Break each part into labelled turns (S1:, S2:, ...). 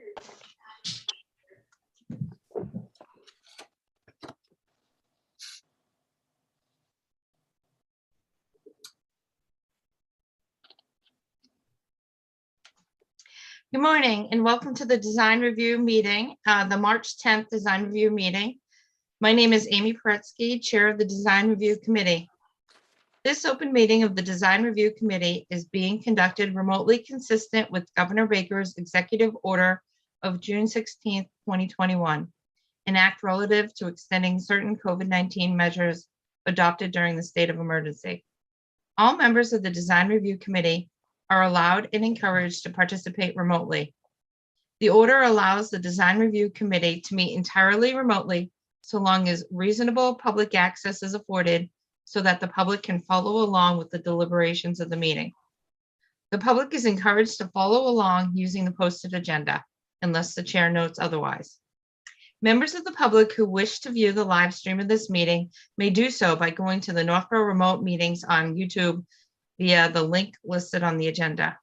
S1: Good morning and welcome to the design review meeting, the March 10th design review meeting. My name is Amy Paretsky, Chair of the Design Review Committee. This open meeting of the Design Review Committee is being conducted remotely consistent with Governor Baker's executive order of June 16th, 2021, an act relative to extending certain COVID-19 measures adopted during the state of emergency. All members of the Design Review Committee are allowed and encouraged to participate remotely. The order allows the Design Review Committee to meet entirely remotely so long as reasonable public access is afforded so that the public can follow along with the deliberations of the meeting. The public is encouraged to follow along using the posted agenda unless the chair notes otherwise. Members of the public who wish to view the live stream of this meeting may do so by going to the Northborough Remote Meetings on YouTube via the link listed on the agenda.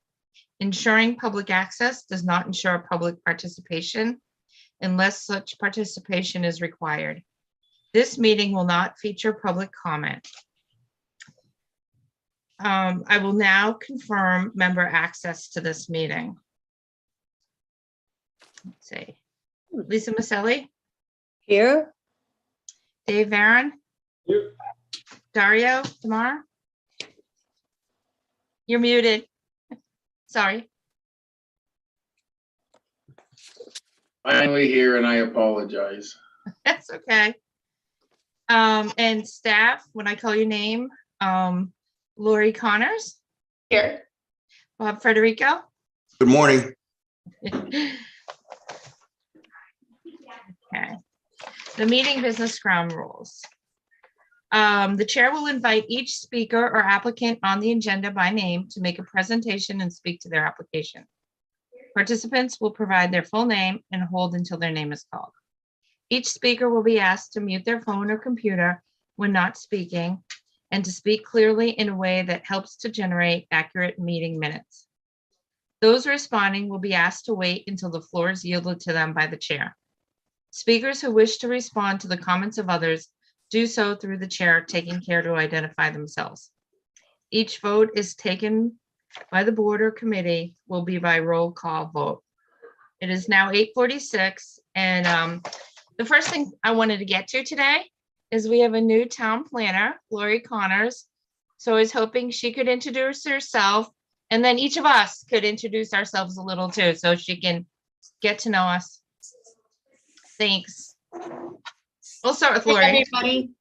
S1: Ensuring public access does not ensure public participation unless such participation is required. This meeting will not feature public comment. I will now confirm member access to this meeting. Let's see. Lisa Maselli?
S2: Here.
S1: Dave Varon?
S3: Here.
S1: Dario Tamar? You're muted. Sorry.
S3: Finally here, and I apologize.
S1: That's okay. And staff, when I call your name, Lori Connors?
S2: Here.
S1: Bob Federico?
S4: Good morning.
S1: Okay. The meeting business ground rules. The chair will invite each speaker or applicant on the agenda by name to make a presentation and speak to their application. Participants will provide their full name and hold until their name is called. Each speaker will be asked to mute their phone or computer when not speaking and to speak clearly in a way that helps to generate accurate meeting minutes. Those responding will be asked to wait until the floor is yielded to them by the chair. Speakers who wish to respond to the comments of others do so through the chair, taking care to identify themselves. Each vote is taken by the board or committee will be by roll call vote. It is now 8:46, and the first thing I wanted to get to today is we have a new town planner, Lori Connors. So I was hoping she could introduce herself, and then each of us could introduce ourselves a little too, so she can get to know us. Thanks. We'll start with Lori.
S5: Hey, everybody.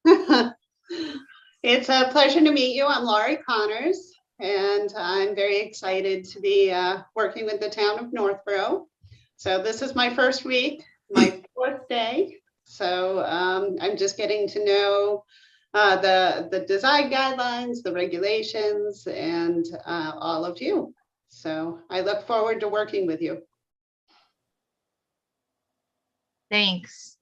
S5: It's a pleasure to meet you. I'm Lori Connors, and I'm very excited to be working with the town of Northborough. So this is my first week, my fourth day. So I'm just getting to know the design guidelines, the regulations, and all of you. So I look forward to working with you.
S1: Thanks.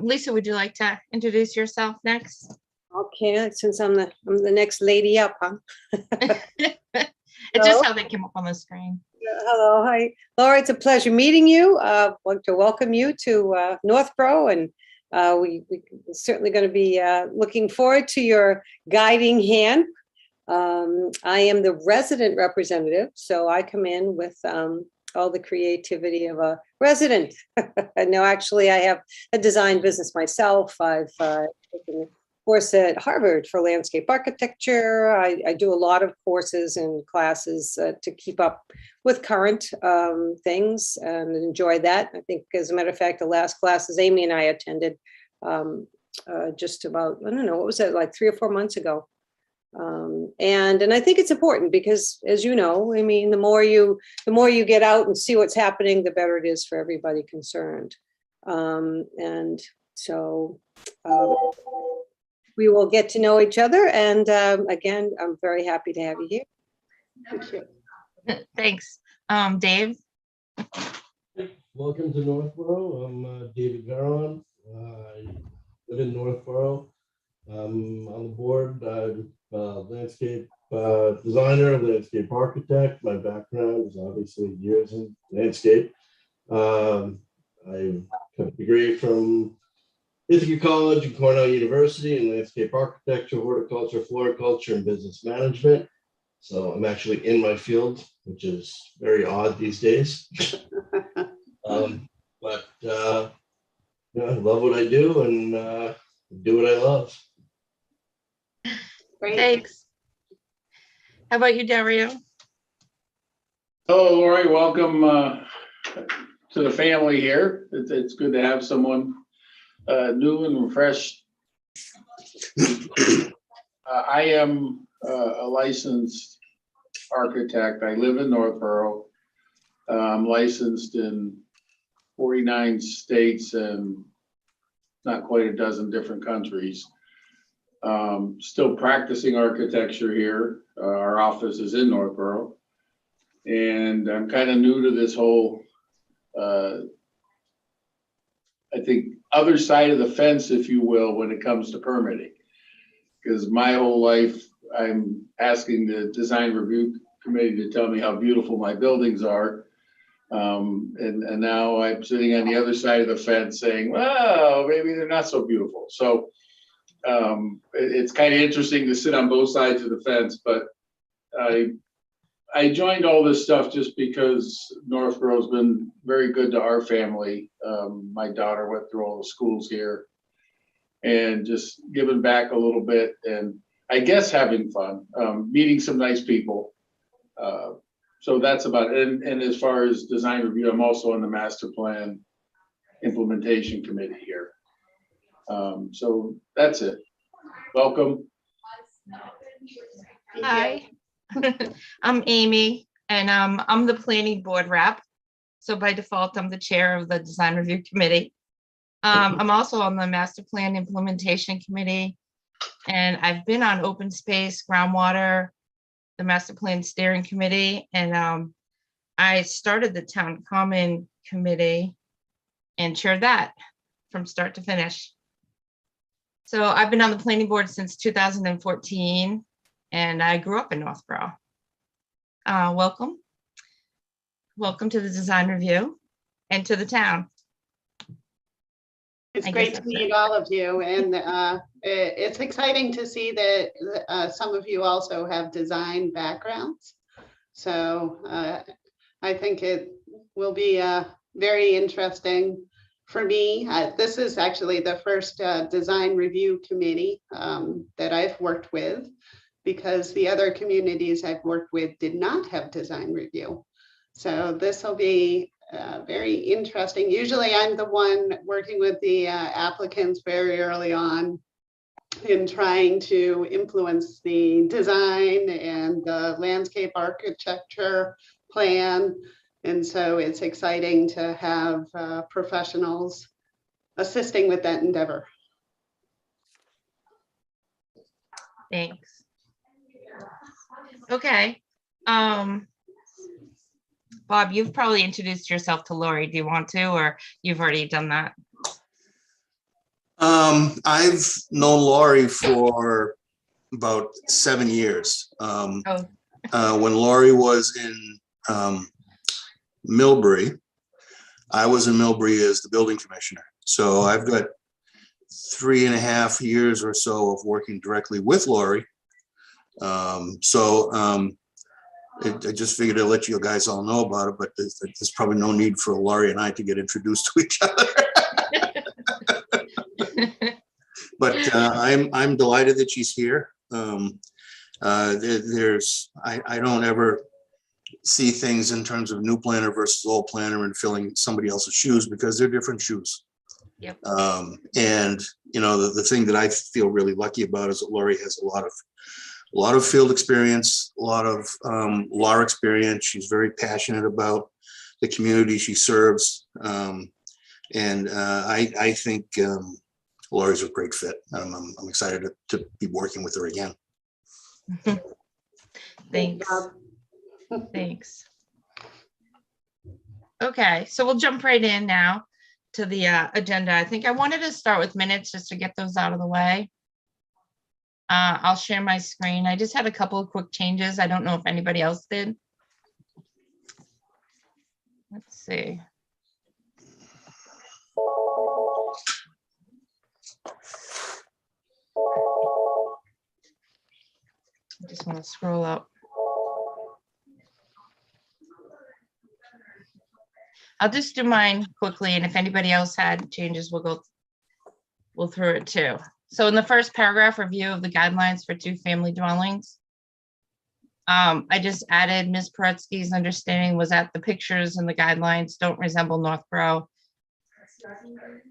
S1: Lisa, would you like to introduce yourself next?
S2: Okay, since I'm the next lady up, huh?
S1: It's just how they came up on the screen.
S2: Hello, hi, Laura. It's a pleasure meeting you. I'd like to welcome you to Northborough, and we're certainly going to be looking forward to your guiding hand. I am the resident representative, so I come in with all the creativity of a resident. No, actually, I have a design business myself. I've taken a course at Harvard for landscape architecture. I do a lot of courses and classes to keep up with current things and enjoy that. I think, as a matter of fact, the last classes Amy and I attended just about, I don't know, what was that, like 3 or 4 months ago. And I think it's important because, as you know, I mean, the more you get out and see what's happening, the better it is for everybody concerned. And so we will get to know each other. And again, I'm very happy to have you here.
S5: Thank you.
S1: Thanks. Dave?
S6: Welcome to Northborough. I'm David Varon. I live in Northborough. I'm on the board. I'm a landscape designer, landscape architect. My background is obviously years in landscape. I have a degree from Ithaca College and Cornell University in landscape architecture, horticulture, floriculture, and business management. So I'm actually in my field, which is very odd these days. But I love what I do and do what I love.
S5: Great.
S1: Thanks. How about you, Dario?
S3: Hello, Lori. Welcome to the family here. It's good to have someone new and refreshed. I am a licensed architect. I live in Northborough. I'm licensed in 49 states and not quite a dozen different countries. Still practicing architecture here. Our office is in Northborough. And I'm kind of new to this whole, I think, other side of the fence, if you will, when it comes to permitting. Because my whole life, I'm asking the design review committee to tell me how beautiful my buildings are. And now I'm sitting on the other side of the fence saying, well, maybe they're not so beautiful. So it's kind of interesting to sit on both sides of the fence, but I joined all this stuff just because Northborough's been very good to our family. My daughter went through all the schools here and just giving back a little bit and I guess having fun, meeting some nice people. So that's about it. And as far as design review, I'm also on the master plan implementation committee here. So that's it. Welcome.
S1: Hi, I'm Amy, and I'm the planning board rep. So by default, I'm the chair of the design review committee. I'm also on the master plan implementation committee, and I've been on open space, groundwater, the master plan steering committee, and I started the town common committee and chaired that from start to finish. So I've been on the planning board since 2014, and I grew up in Northborough. Welcome. Welcome to the design review and to the town.
S5: It's
S1: I
S5: great
S1: guess
S5: to
S1: that's
S5: meet all of you, and it's exciting to see that some of you also have design backgrounds. So I think it will be very interesting for me. This is actually the first design review committee that I've worked with, because the other communities I've worked with did not have design review. So this will be very interesting. Usually I'm the one working with the applicants very early on in trying to influence the design and the landscape architecture plan. And so it's exciting to have professionals assisting with that endeavor.
S1: Thanks. Okay. Bob, you've probably introduced yourself to Lori. Do you want to, or you've already done that?
S4: I've known Lori for about 7 years.
S1: Oh,
S4: When Lori was in Millbury, I was in Millbury as the building commissioner. So I've got 3.5 years or so of working directly with Lori. I just figured I'd let you guys all know about it, but there's probably no need for Lori and I to get introduced to each other. But I'm delighted that she's here. I don't ever see things in terms of new planner versus old planner and filling somebody else's shoes, because they're different shoes.
S1: Yep.
S4: And you know, the thing that I feel really lucky about is that Lori has a lot of field experience, a lot of law experience. She's very passionate about the community she serves. And I think Lori's a great fit. I'm excited to be working with her again.
S1: thanks. Thanks. Okay, so we'll jump right in now to the agenda. I think I wanted to start with minutes just to get those out of the way. I'll share my screen. I just had a couple of quick changes. I don't know if anybody else did. Let's see. Just want to scroll up. I'll just do mine quickly, and if anybody else had changes, we'll through it too. So in the first paragraph, review of the guidelines for two-family dwellings. I just added Ms. Paretsky's understanding was that the pictures and the guidelines don't resemble Northborough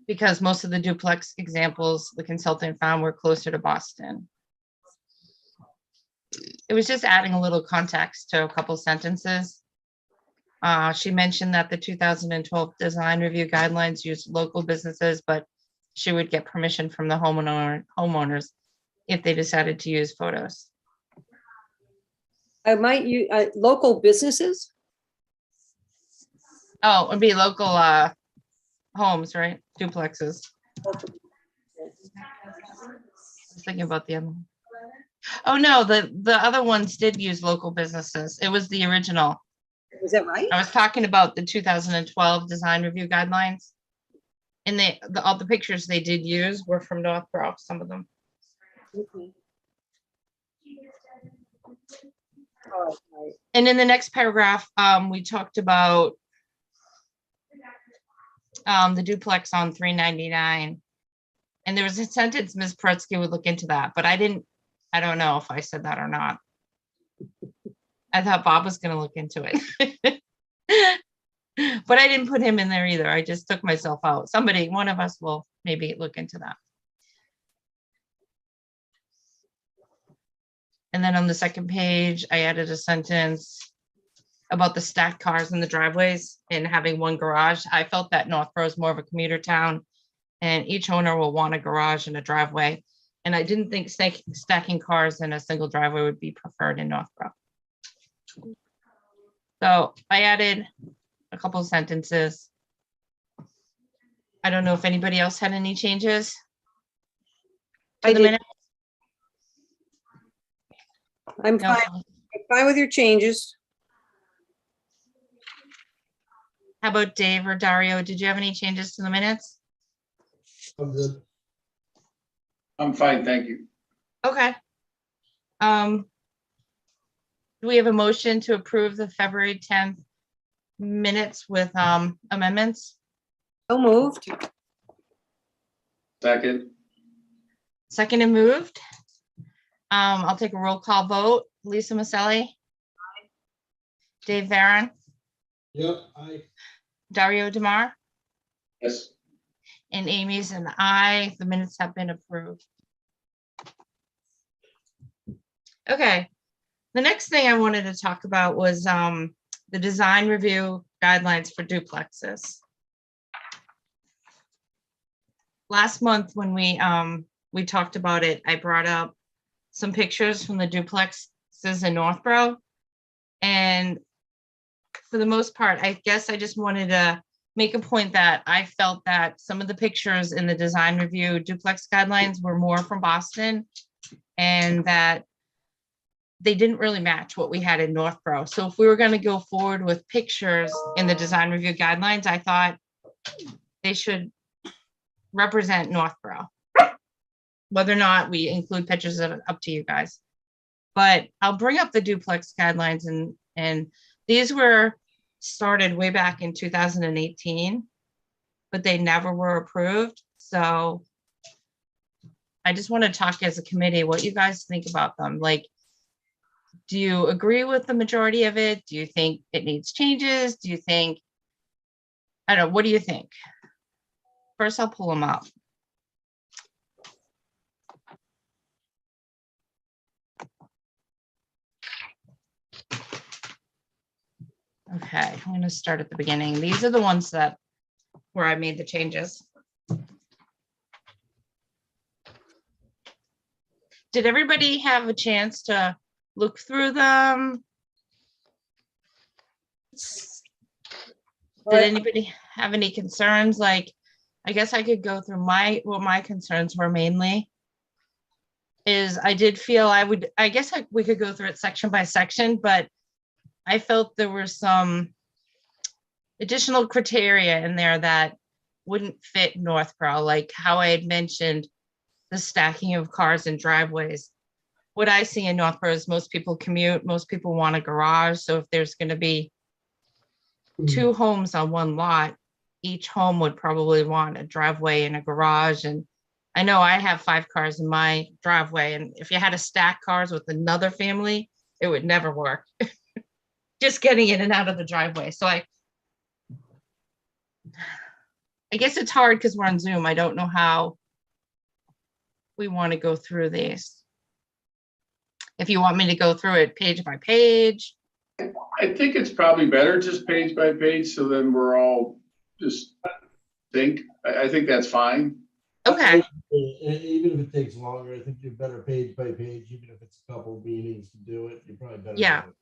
S1: because most of the duplex examples the consultant found were closer to Boston. It was just adding a little context to a couple sentences. She mentioned that the 2012 design review guidelines use local businesses, but she would get permission from the homeowners if they decided to use photos.
S2: I might use local businesses.
S1: Oh, it'd be local homes, right? Duplexes. I was thinking about the other one. Oh, no, the other ones did use local businesses. It was the original.
S2: Is that right?
S1: I was talking about the 2012 design review guidelines. And all the pictures they did use were from Northborough, some of them.
S2: Okay. All right.
S1: And in the next paragraph, we talked about the duplex on 399. And there was a sentence, Ms. Paretsky would look into that, but I don't know if I said that or not. I thought Bob was going to look into it. But I didn't put him in there either. I just took myself out. One of us will maybe look into that. And then on the second page, I added a sentence about the stacked cars in the driveways and having one garage. I felt that Northborough is more of a commuter town and each owner will want a garage and a driveway. And I didn't think stacking cars in a single driveway would be preferred in Northborough. So I added a couple of sentences. I don't know if anybody else had any changes to
S2: I
S1: the
S2: did.
S1: minute.
S2: I'm
S1: No.
S2: fine. I'm fine with your changes.
S1: How about Dave or Dario? Did you have any changes to the minutes?
S6: I'm good.
S3: I'm fine, thank you.
S1: Okay. Do we have a motion to approve the February 10th minutes with amendments?
S2: So moved.
S3: Second,
S1: Second and moved. I'll take a roll call vote. Lisa Maselli. Dave Varon,
S6: Yep, I.
S1: Dario Demar,
S3: yes,
S1: and Amy's and I. The minutes have been approved. Okay. The next thing I wanted to talk about was the design review guidelines for duplexes. Last month when we talked about it, I brought up some pictures from the duplexes in Northborough. And for the most part, I guess I just wanted to make a point that I felt that some of the pictures in the design review duplex guidelines were more from Boston and that they didn't really match what we had in Northborough. So if we were going to go forward with pictures in the design review guidelines, I thought they should represent Northborough. Whether or not we include pictures of it, up to you guys. But I'll bring up the duplex guidelines and these were started way back in 2018, but they never were approved. So I just want to talk as a committee, what you guys think about them. Like, do you agree with the majority of it? Do you think it needs changes? Do you think, I don't know, what do you think? First, I'll pull them up. Okay, I'm going to start at the beginning. These are the ones that where I made the changes. Did everybody have a chance to look through them? Did anybody have any concerns? Like, I guess I could go through what my concerns were mainly. Is I did feel we could go through it section by section, but I felt there were some additional criteria in there that wouldn't fit Northborough, like how I had mentioned the stacking of cars in driveways. what I see in Northborough is most people commute, most people want a garage. So if there's going to be two homes on one lot, each home would probably want a driveway and a garage. And I know I have 5 cars in my driveway, and if you had to stack cars with another family, it would never work. Just getting in and out of the driveway. So I guess it's hard because we're on Zoom. I don't know how we want to go through these. If you want me to go through it page by page.
S3: I think it's probably better just page by page, so then we're all just think. I think that's fine.
S1: Okay,
S6: Even if it takes longer, I think you're better page by page, even if it's a couple of meetings to do it, you're probably better.
S1: Yeah.
S6: doing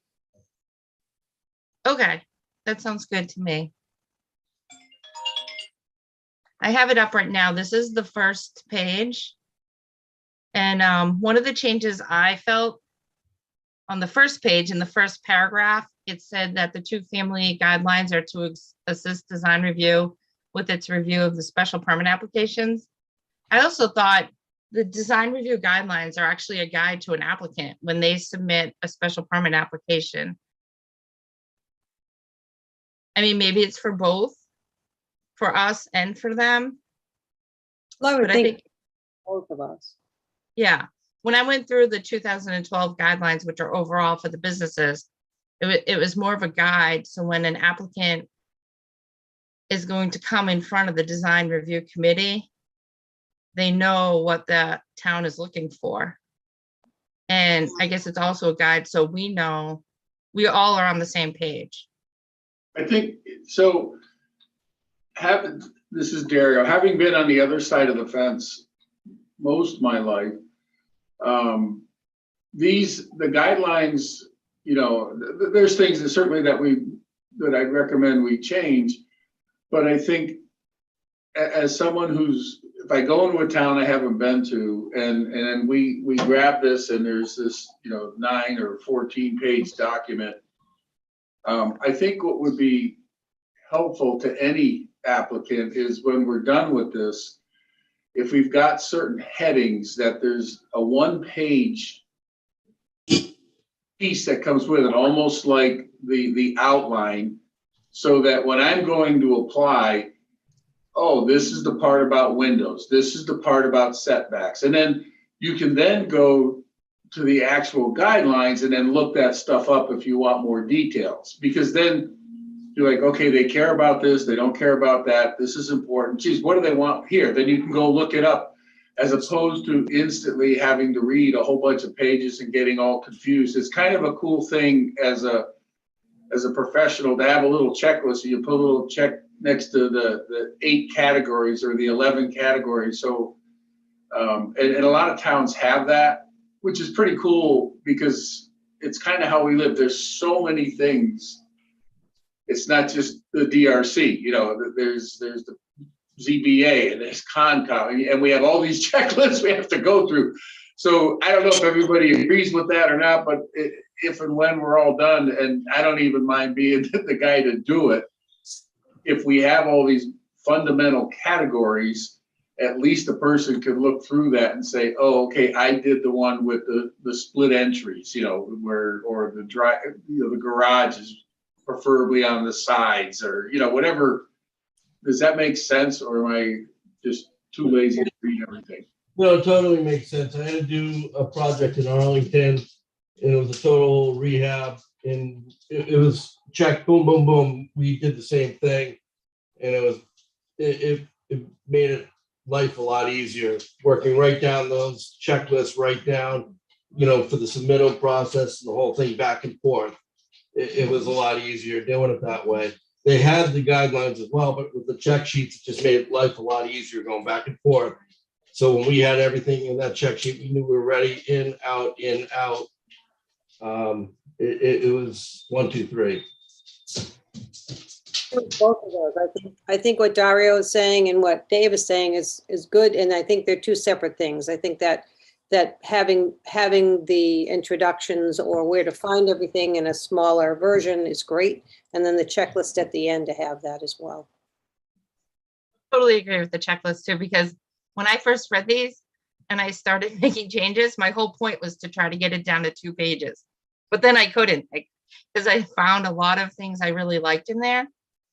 S6: it.
S1: okay. That sounds good to me. I have it up right now. This is the first page. And one of the changes I felt on the first page, in the first paragraph, it said that the 2-family guidelines are to assist design review with its review of the special permit applications. I also thought the design review guidelines are actually a guide to an applicant when they submit a special permit application. I mean, maybe it's for both, for us and for them.
S2: Well, I would
S1: But I
S2: think
S1: think,
S2: both of us.
S1: yeah, when I went through the 2012 guidelines, which are overall for the businesses, it was more of a guide. So when an applicant is going to come in front of the design review committee, they know what the town is looking for. And I guess it's also a guide, so we know we all are on the same page.
S3: I think, so, this is Dario, having been on the other side of the fence most of my life, the guidelines, you know, there's things that certainly that I'd recommend we change, but I think as someone who's, if I go into a town I haven't been to, and we grab this and there's this, you know, 9 or 14 page document, I think what would be helpful to any applicant is when we're done with this, if we've got certain headings, that there's a 1-page piece that comes with it, almost like the outline, so that when I'm going to apply, oh, this is the part about windows, this is the part about setbacks. And then you can then go to the actual guidelines and then look that stuff up if you want more details, because then you're like, okay, they care about this, they don't care about that, this is important, geez, what do they want here? Then you can go look it up, as opposed to instantly having to read a whole bunch of pages and getting all confused. It's kind of a cool thing as a professional to have a little checklist, so you put a little check next to the 8 categories or the 11 categories. So, and a lot of towns have that, which is pretty cool because it's kind of how we live. There's so many things. It's not just the DRC, you know, there's the ZBA and there's Concom, and we have all these checklists we have to go through. So I don't know if everybody agrees with that or not, but if and when we're all done, and I don't even mind being the guy to do it, if we have all these fundamental categories, at least a person could look through that and say, oh, okay, I did the one with the split entries, you know, where, or the the garage is preferably on the sides, or, you know, whatever. Does that make sense, or am I just too lazy to read everything?
S6: No, it totally makes sense. I had to do a project in Arlington, and it was a total rehab, and it was check, boom, boom, boom. We did the same thing, and it made it life a lot easier, working right down those checklists, right down, you know, for the submittal process, the whole thing back and forth. It was a lot easier doing it that way. They had the guidelines as well, but with the check sheets, it just made life a lot easier going back and forth. So when we had everything in that check sheet, we knew we were ready, in, out, in, out. It was 1, 2, 3.
S2: Both of those. I think what Dario is saying and what Dave is saying is good, and I think they're two separate things. I think that having the introductions or where to find everything in a smaller version is great, and then the checklist at the end to have that as well.
S1: Totally agree with the checklist too, because when I first read these, and I started making changes. My whole point was to try to get it down to 2 pages. But then I couldn't, because I found a lot of things I really liked in there,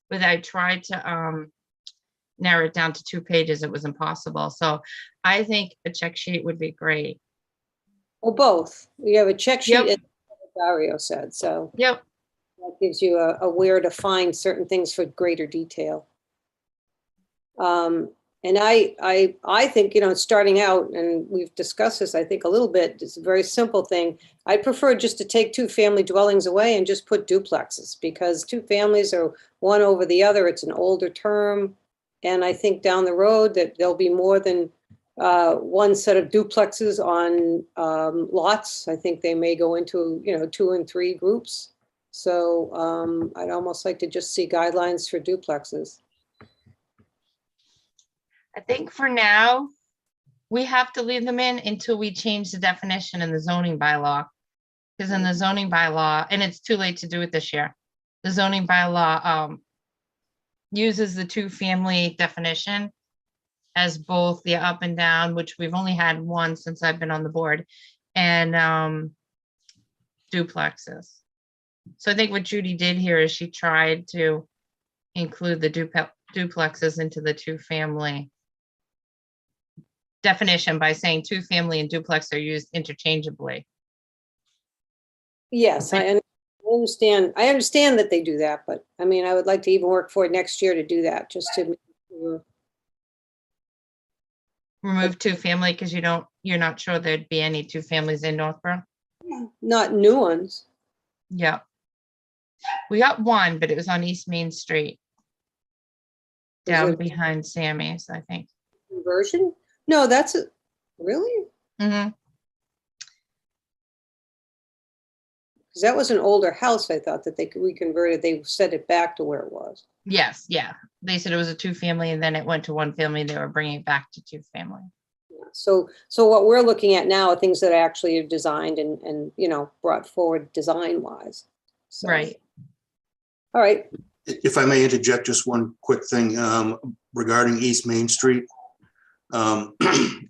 S1: but I tried to narrow it down to 2 pages. It was impossible. So I think a check sheet would be great.
S2: Well, both. We have a check sheet,
S1: Yep.
S2: as Dario said, so
S1: Yep.
S2: that gives you a where to find certain things for greater detail. And I think, starting out, and we've discussed this, I think, a little bit, it's a very simple thing. I'd prefer just to take 2 family dwellings away and just put duplexes, because 2 families are one over the other. It's an older term. And I think down the road that there'll be more than one set of duplexes on lots. I think they may go into, 2 and 3 groups. So I'd almost like to just see guidelines for duplexes.
S1: I think for now, we have to leave them in until we change the definition in the zoning bylaw. Because in the zoning bylaw, and it's too late to do it this year, the zoning bylaw uses the 2-family definition as both the up and down, which we've only had one since I've been on the board, and duplexes. So I think what Judy did here is she tried to include the duplexes into the 2-family definition by saying 2-family and duplex are used interchangeably.
S2: Yes, I understand. I understand that they do that, but I mean, I would like to even work for it next year to do that, just to make sure.
S1: Remove 2-family because you're not sure there'd be any 2 families in Northborough.
S2: Not new ones.
S1: Yeah. We got one, but it was on East Main Street.
S2: Is
S1: Down
S2: it
S1: behind Sammy's, I think.
S2: conversion? No, that's it. Really?
S1: Hmm.
S2: Because that was an older house, I thought, that they reconverted. They set it back to where it was.
S1: Yes, yeah. They said it was a 2-family and then it went to 1 family. They were bringing it back to 2-family.
S2: So what we're looking at now are things that actually are designed and brought forward design-wise. So,
S1: Right.
S2: All right.
S4: If I may interject just one quick thing regarding East Main Street.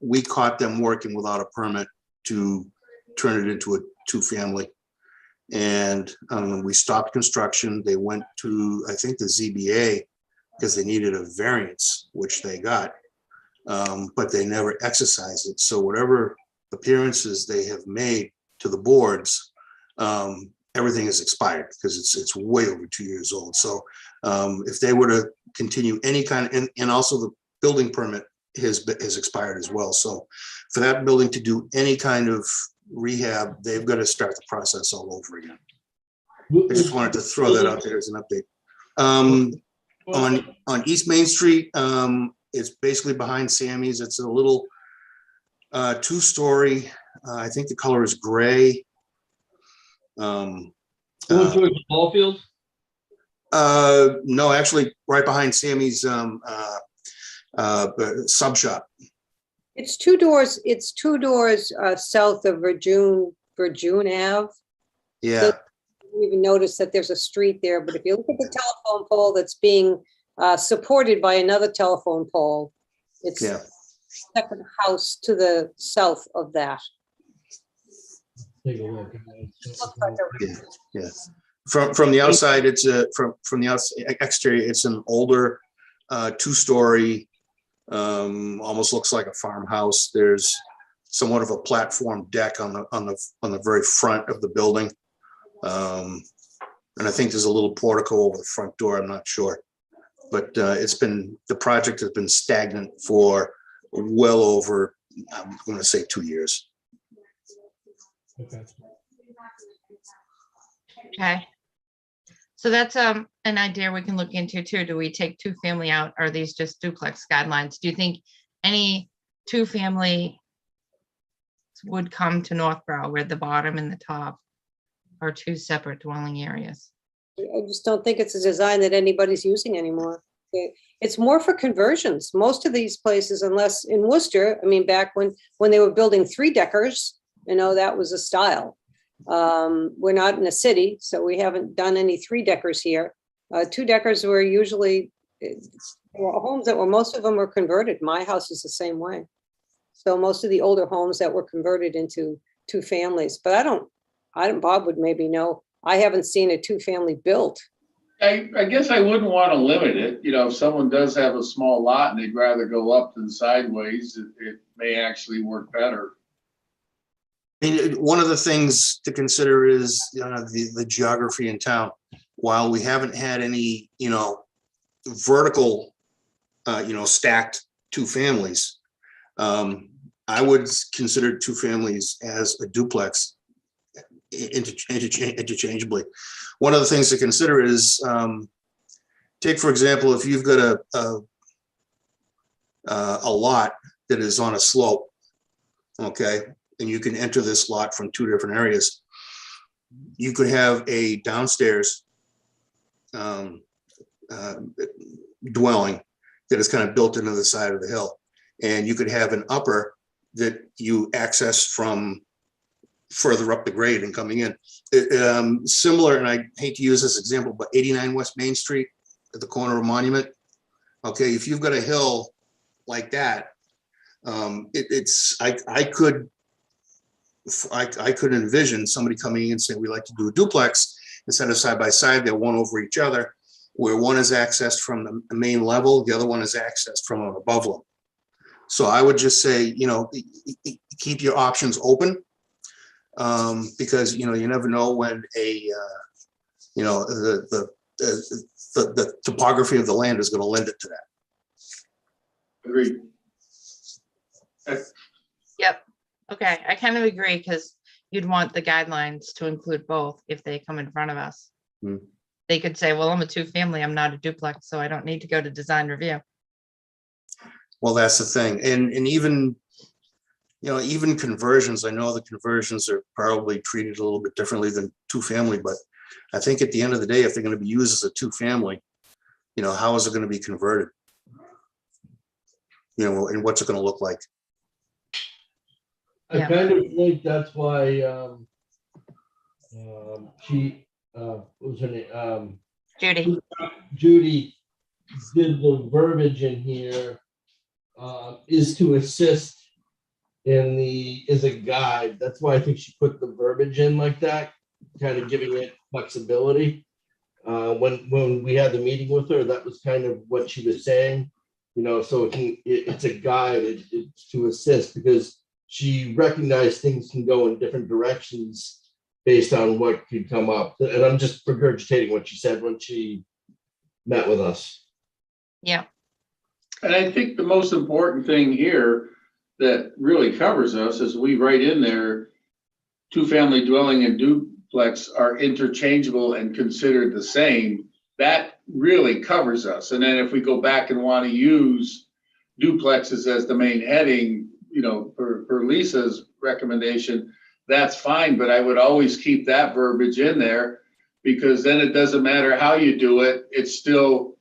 S4: We caught them working without a permit to turn it into a 2-family. And we stopped construction. They went to, I think, the ZBA because they needed a variance, which they got, but they never exercised it. So whatever appearances they have made to the boards, everything is expired because it's way over 2 years old. So if they were to continue any kind of, and also the building permit has expired as well. So for that building to do any kind of rehab, they've got to start the process all over again. I just wanted to throw that out there as an update. On East Main Street, it's basically behind Sammy's. It's a little 2-story. I think the color is gray.
S6: Going towards the ball field?
S4: No, actually, right behind Sammy's sub shop.
S2: It's 2 doors. It's 2 doors south of Virgin Ave.
S4: Yeah,
S2: So you don't even notice that there's a street there. But if you look at the telephone pole that's being supported by another telephone pole, it's
S4: yeah.
S2: the second house to the south of that.
S6: Take a look.
S2: Looks like a-
S4: Yeah. From the outside, it's from the outside exterior, it's an older 2-story, almost looks like a farmhouse. There's somewhat of a platform deck on the very front of the building. And I think there's a little portico over the front door. I'm not sure. But the project has been stagnant for well over, I'm going to say 2 years.
S6: Okay.
S1: Okay. So that's an idea we can look into too. Do we take 2-family out? Or are these just duplex guidelines? Do you think any 2-family would come to Northborough where the bottom and the top are 2 separate dwelling areas?
S2: I just don't think it's a design that anybody's using anymore. It's more for conversions. Most of these places, unless in Worcester, I mean, back when they were building 3-deckers, that was a style. We're not in a city, so we haven't done any 3-deckers here. 2-deckers were usually homes that were, most of them were converted. My house is the same way. So most of the older homes that were converted into two families, but I don't, Bob would maybe know. I haven't seen a two-family built.
S3: I guess I wouldn't want to limit it. You know, if someone does have a small lot and they'd rather go up than sideways, it may actually work better.
S4: I mean, one of the things to consider is, the geography in town. While we haven't had any, vertical, stacked two families, I would consider two families as a duplex interchangeably. One of the things to consider is, take, for example, if you've got a lot that is on a slope, okay, and you can enter this lot from two different areas, you could have a downstairs dwelling that is kind of built into the side of the hill. And you could have an upper that you access from further up the grade and coming in. Similar, and I hate to use this example, but 89 West Main Street at the corner of Monument. Okay, if you've got a hill like that, I could envision somebody coming in and saying, we'd like to do a duplex instead of side by side, they're one over each other, where one is accessed from the main level, the other one is accessed from an above level. So I would just say, keep your options open, because, you never know when the topography of the land is going to lend it to that.
S3: Agreed.
S1: Yep. Okay, I kind of agree because you'd want the guidelines to include both if they come in front of us.
S4: Hmm.
S1: They could say, well, I'm a two-family, I'm not a duplex, so I don't need to go to design review.
S4: Well, that's the thing. And even, even conversions, I know the conversions are probably treated a little bit differently than two-family, but I think at the end of the day, if they're going to be used as a two-family, how is it going to be converted? And what's it going to look like?
S6: I
S1: Yeah.
S6: kind of think that's why what was her name?
S1: Judy,
S6: Judy did the verbiage in here, is to assist is a guide. That's why I think she put the verbiage in like that, kind of giving it flexibility. When we had the meeting with her, that was kind of what she was saying, so it's a guide, it's to assist, because she recognized things can go in different directions based on what could come up. And I'm just regurgitating what she said when she met with us.
S1: yeah,
S3: And I think the most important thing here that really covers us is we write in there, two-family dwelling and duplex are interchangeable and considered the same. That really covers us. And then if we go back and want to use duplexes as the main heading, for Lisa's recommendation, that's fine, but I would always keep that verbiage in there, because then it doesn't matter how you do it, it's still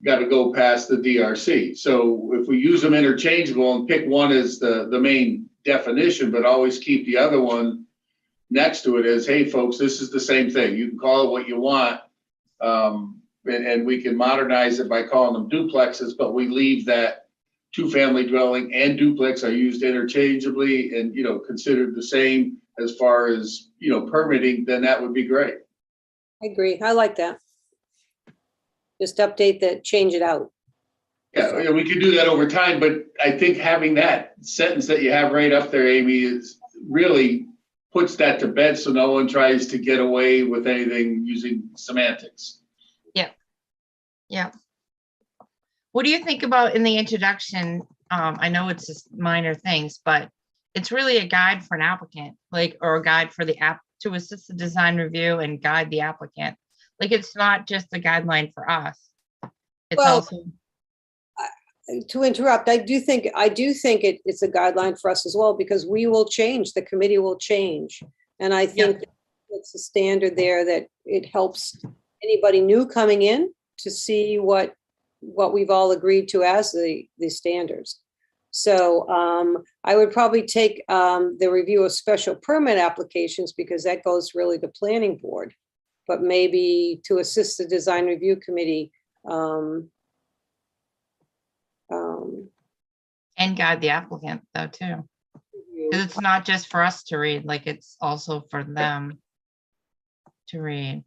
S3: got to go past the DRC. So if we use them interchangeable and pick one as the main definition, but always keep the other one next to it as, hey, folks, this is the same thing. You can call it what you want. And we can modernize it by calling them duplexes, but we leave that two-family dwelling and duplex are used interchangeably and, considered the same as far as, permitting, then that would be great.
S2: I agree. I like that. Just update that, change it out.
S3: Yeah, we could do that over time, but I think having that sentence that you have right up there, Amy, is really puts that to bed so no one tries to get away with anything using semantics.
S1: yeah. What do you think about in the introduction? I know it's just minor things, but it's really a guide for an applicant, or a guide for the app to assist the design review and guide the applicant. It's not just a guideline for us. It's
S2: Well,
S1: also,
S2: To interrupt, I do think it's a guideline for us as well, because we will change, the committee will change. And I think it's a standard there that it helps anybody new coming in to see what we've all agreed to as the standards. So I would probably take the review of special permit applications, because that goes really to planning board, but maybe to assist the design review committee.
S1: And guide the applicant though, too. Because it's not just for us to read, like it's also for them to read.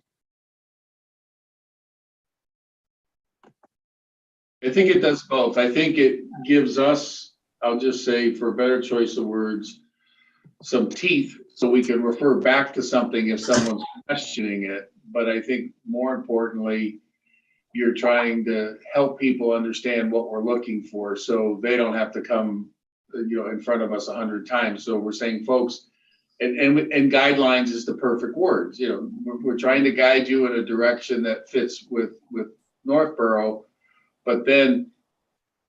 S3: I think it does both. I think it gives us, I'll just say for a better choice of words, some teeth so we can refer back to something if someone's questioning it. But I think more importantly, you're trying to help people understand what we're looking for so they don't have to come, in front of us 100 times. So we're saying, folks, and guidelines is the perfect words. We're trying to guide you in a direction that fits with Northborough. But then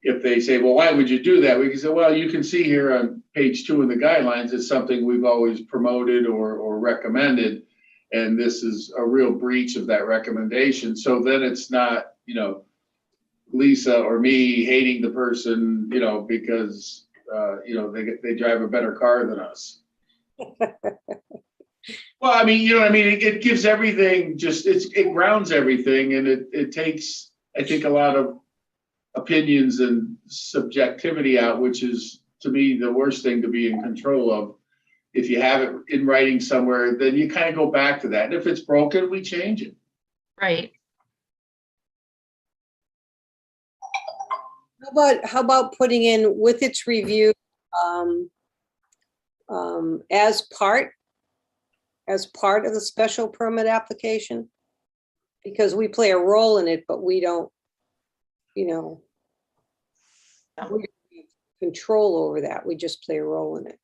S3: if they say, well, why would you do that? We can say, well, you can see here on page 2 in the guidelines, it's something we've always promoted or recommended. And this is a real breach of that recommendation. So then it's not, Lisa or me hating the person, because, they drive a better car than us. Well, I mean, it gives everything it grounds everything, and it takes, I think, a lot of opinions and subjectivity out, which is, to me, the worst thing to be in control of. If you have it in writing somewhere, then you kind of go back to that. And if it's broken, we change it.
S1: Right.
S2: How about putting in with its review as part of the special permit application? Because we play a role in it, but we don't, we don't have control over that. We just play a role in it.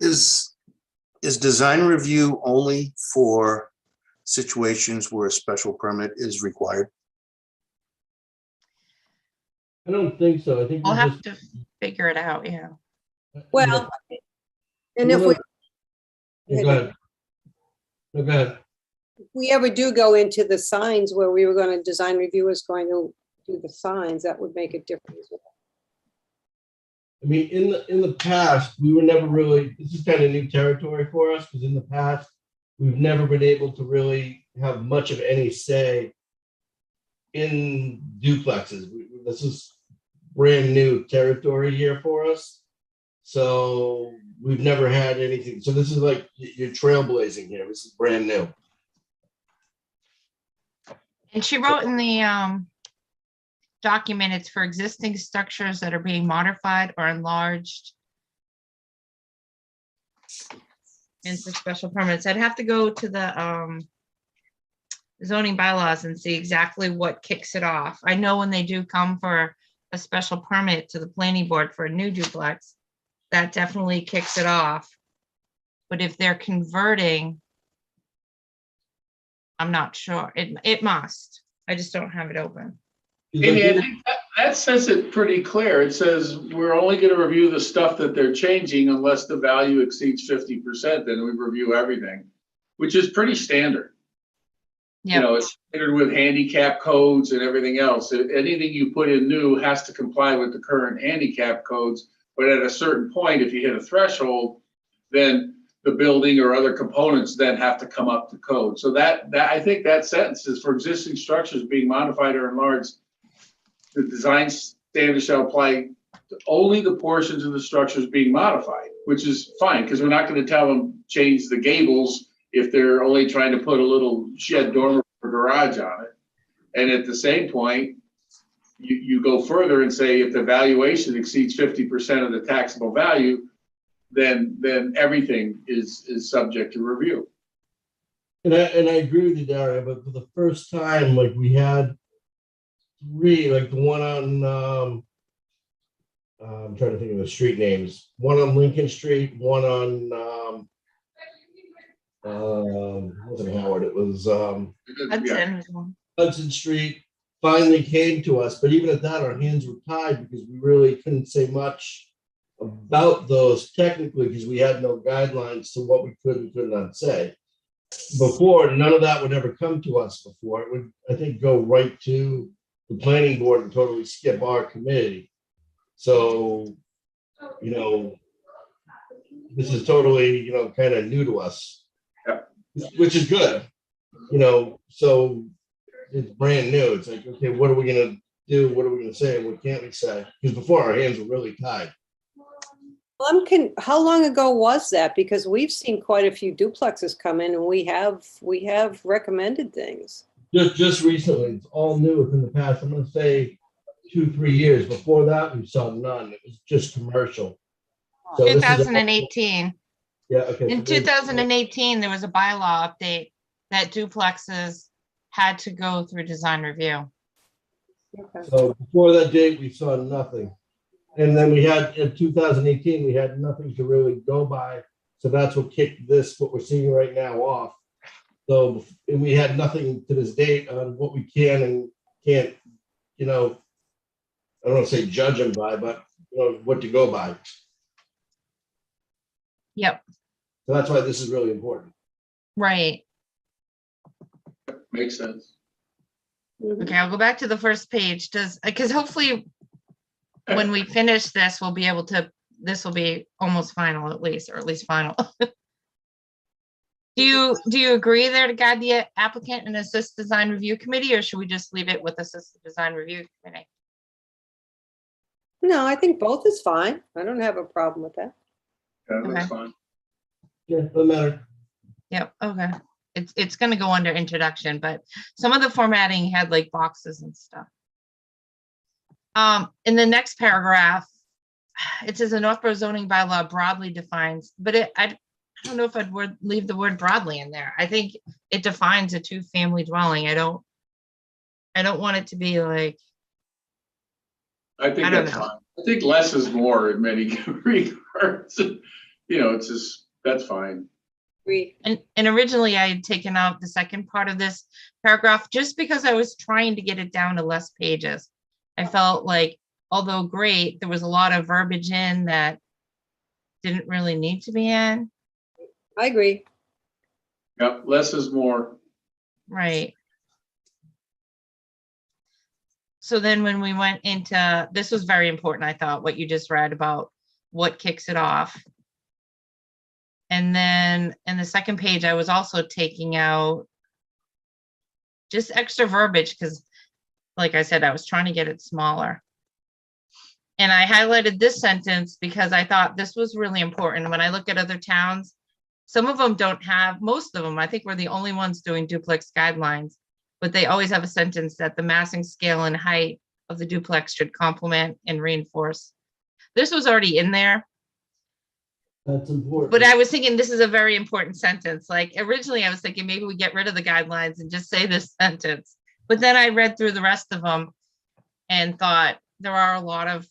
S4: Is design review only for situations where a special permit is required?
S6: I don't think so. I think
S1: We'll
S6: we
S1: have
S6: just.
S1: to figure it out, yeah.
S2: Well, and if
S6: Yeah, go ahead. No, go ahead.
S2: we ever do go into the signs where we were going to, design review is going to do the signs, that would make a difference.
S6: I mean, in the past, we were never really, this is kind of new territory for us, because in the past, we've never been able to really have much of any say in duplexes. This is brand new territory here for us. So we've never had anything. So this is like you're trailblazing here. This is brand new.
S1: And she wrote in the document, it's for existing structures that are being modified or enlarged. And for special permits, I'd have to go to the zoning bylaws and see exactly what kicks it off. I know when they do come for a special permit to the planning board for a new duplex, that definitely kicks it off. But if they're converting, I'm not sure. It must. I just don't have it open.
S3: Amy, I think that says it pretty clear. It says we're only going to review the stuff that they're changing unless the value exceeds 50%, then we review everything, which is pretty standard.
S1: Yeah.
S3: It's standard with handicap codes and everything else. Anything you put in new has to comply with the current handicap codes. But at a certain point, if you hit a threshold, then the building or other components then have to come up to code. So that I think that sentence is for existing structures being modified or enlarged. The design standards shall apply to only the portions of the structures being modified, which is fine, because we're not going to tell them change the gables if they're only trying to put a little shed dormer or garage on it. And at the same point, you go further and say if the valuation exceeds 50% of the taxable value, then everything is subject to review.
S6: And I agree with you, Daria, but for the first time, like we had three, like the one on, I'm trying to think of the street names, one on Lincoln Street, one on, it wasn't Howard, it was Hudson Street, finally came to us. But even at that, our hands were tied because we really couldn't say much about those technically because we had no guidelines to what we could and could not say. Before, none of that would ever come to us before. It would, I think, go right to the planning board and totally skip our committee. So, this is totally, kind of new to us,
S3: Yeah.
S6: which is good, so it's brand new. It's like, okay, what are we gonna do? What are we gonna say? What can't we say? Because before our hands were really tied.
S2: Well, how long ago was that? Because we've seen quite a few duplexes come in and we have recommended things.
S6: Just recently, it's all new within the past, I'm gonna say 2-3 years. Before that, we saw none. It was just commercial. So this is all-
S1: 2018.
S6: Yeah, okay.
S1: In 2018, there was a bylaw update that duplexes had to go through design review.
S2: Okay.
S6: So before that date, we saw nothing. And then we had, in 2018, we had nothing to really go by. So that's what kicked this, what we're seeing right now, off. So we had nothing to this date on what we can and can't, I don't want to say judge them by, but what to go by.
S1: Yep,
S6: So that's why this is really important.
S1: right.
S3: Makes sense.
S2: Mhm.
S1: Okay, I'll go back to the first page. Because hopefully when we finish this, we'll be able to, this will be almost final at least, or at least final. Do you agree there to guide the applicant and assist design review committee, or should we just leave it with assist the design review committee?
S2: No, I think both is fine. I don't have a problem with that.
S3: Yeah, that's
S1: Okay.
S3: fine.
S6: Yeah, doesn't matter.
S1: Yep, okay. It's gonna go under introduction, but some of the formatting had like boxes and stuff. In the next paragraph, it says the Northborough zoning bylaw broadly defines, but I don't know if I'd leave the word broadly in there. I think it defines a 2-family dwelling. I don't want it to be like,
S3: I think
S1: I don't
S3: that's
S1: know.
S3: fine. I think less is more in many regards. It's just, that's fine.
S1: and originally I had taken out the second part of this paragraph just because I was trying to get it down to less pages. I felt like, although great, there was a lot of verbiage in that didn't really need to be in.
S2: I agree.
S3: Yep, less is more.
S1: Right. So then when we went into, this was very important, I thought, what you just read about what kicks it off. And then in the second page, I was also taking out just extra verbiage because, like I said, I was trying to get it smaller. And I highlighted this sentence because I thought this was really important. When I look at other towns, some of them don't have, most of them, I think we're the only ones doing duplex guidelines, but they always have a sentence that the massing scale and height of the duplex should complement and reinforce. This was already in there,
S6: That's important.
S1: but I was thinking this is a very important sentence. Like originally I was thinking maybe we get rid of the guidelines and just say this sentence. But then I read through the rest of them and thought there are a lot of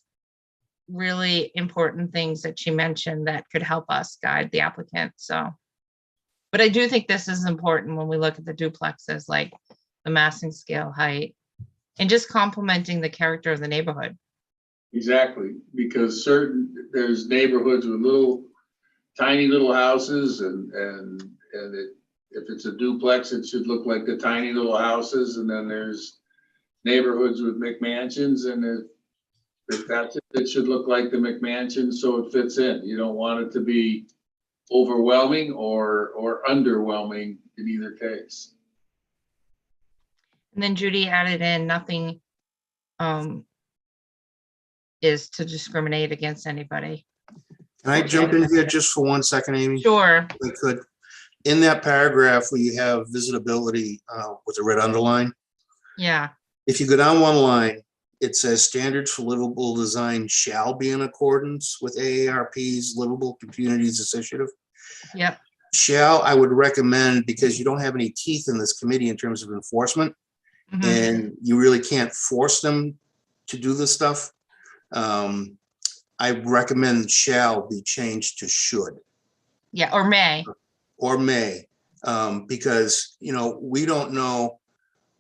S1: really important things that she mentioned that could help us guide the applicant. So, but I do think this is important when we look at the duplexes, like the massing scale, height, and just complementing the character of the neighborhood.
S3: Exactly, because there's neighborhoods with tiny little houses and if it's a duplex, it should look like the tiny little houses. And then there's neighborhoods with McMansions, and if that's it, it should look like the McMansion so it fits in. You don't want it to be overwhelming or underwhelming in either case.
S1: And then Judy added in nothing is to discriminate against anybody.
S4: Can I jump in here just for 1 second, Amy?
S1: Sure.
S4: If I could. In that paragraph where you have visitability with a red underline,
S1: Yeah.
S4: if you go down one line, it says standards for livable design shall be in accordance with AARP's Livable Communities Initiative.
S1: Yep.
S4: Shall, I would recommend, because you don't have any teeth in this committee in terms of enforcement,
S1: Mhm.
S4: and you really can't force them to do this stuff. I recommend shall be changed to should
S1: Yeah. Or may.
S4: or may, because, we don't know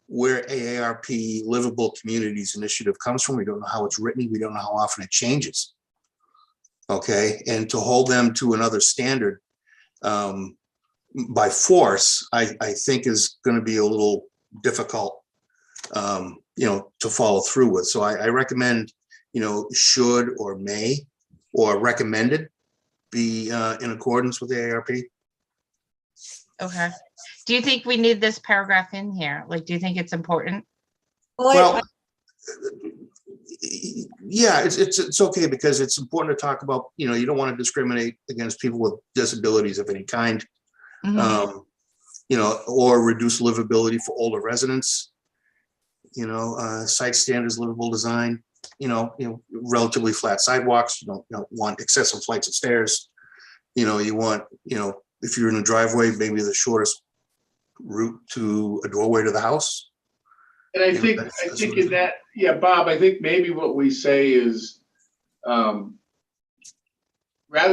S4: where AARP Livable Communities Initiative comes from. We don't know how it's written. We don't know how often it changes. Okay, and to hold them to another standard by force, I think is going to be a little difficult, to follow through with. So I recommend, should or may or recommended be in accordance with the AARP.
S1: Okay. Do you think we need this paragraph in here? Like, do you think it's important?
S4: Well, yeah, it's okay because it's important to talk about, you know, you don't want to discriminate against people with disabilities of any kind.
S1: Mhm.
S4: You know, or reduce livability for older residents. You know, site standards, livable design, you know, relatively flat sidewalks, you don't want excessive flights of stairs. You know, you want, you know, if you're in a driveway, maybe the shortest route to a doorway to the house.
S3: And I
S4: You know,
S3: think,
S4: that's
S3: I
S4: the
S3: think
S4: sort of
S3: in that, yeah, Bob, I think maybe what we say is, rather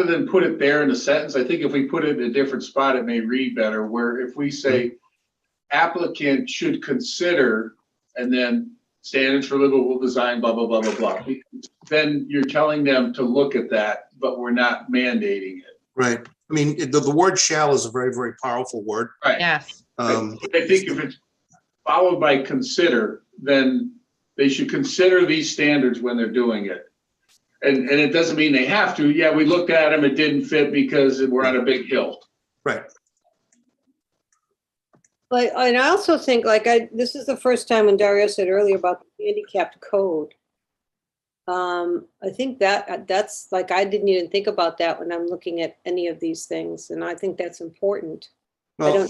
S3: than put it there in a sentence, I think if we put it in a different spot, it may read better, where if we say applicant should consider, and then standards for livable design, blah, blah, blah, blah, blah. Then you're telling them to look at that, but we're not mandating it.
S4: Right. I mean, the word shall is a very, very powerful word.
S3: Right.
S1: Yes.
S3: I think if it's followed by consider, then they should consider these standards when they're doing it. And it doesn't mean they have to. Yeah, we looked at them, it didn't fit because we're on a big hill.
S4: Right.
S2: But, and I also think, like, this is the first time when Dario said earlier about the handicapped code. I think that's like, I didn't even think about that when I'm looking at any of these things, and I think that's important.
S4: Well,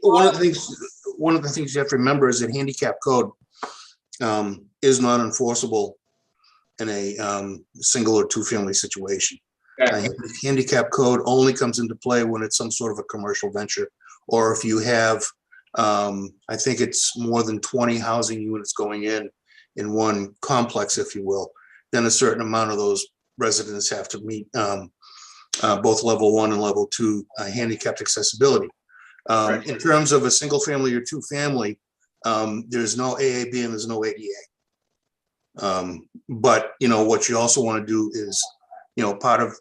S4: one of the things you have to remember is that handicap code is not enforceable in a single or two family situation. Handicap code only comes into play when it's some sort of a commercial venture, or if you have, I think it's more than 20 housing units going in one complex, if you will, then a certain amount of those residents have to meet both level 1 and level 2 handicapped accessibility.
S3: Right.
S4: In terms of a single family or two family, there's no AAB and there's no ADA. But you know what you also want to do is, you know, part of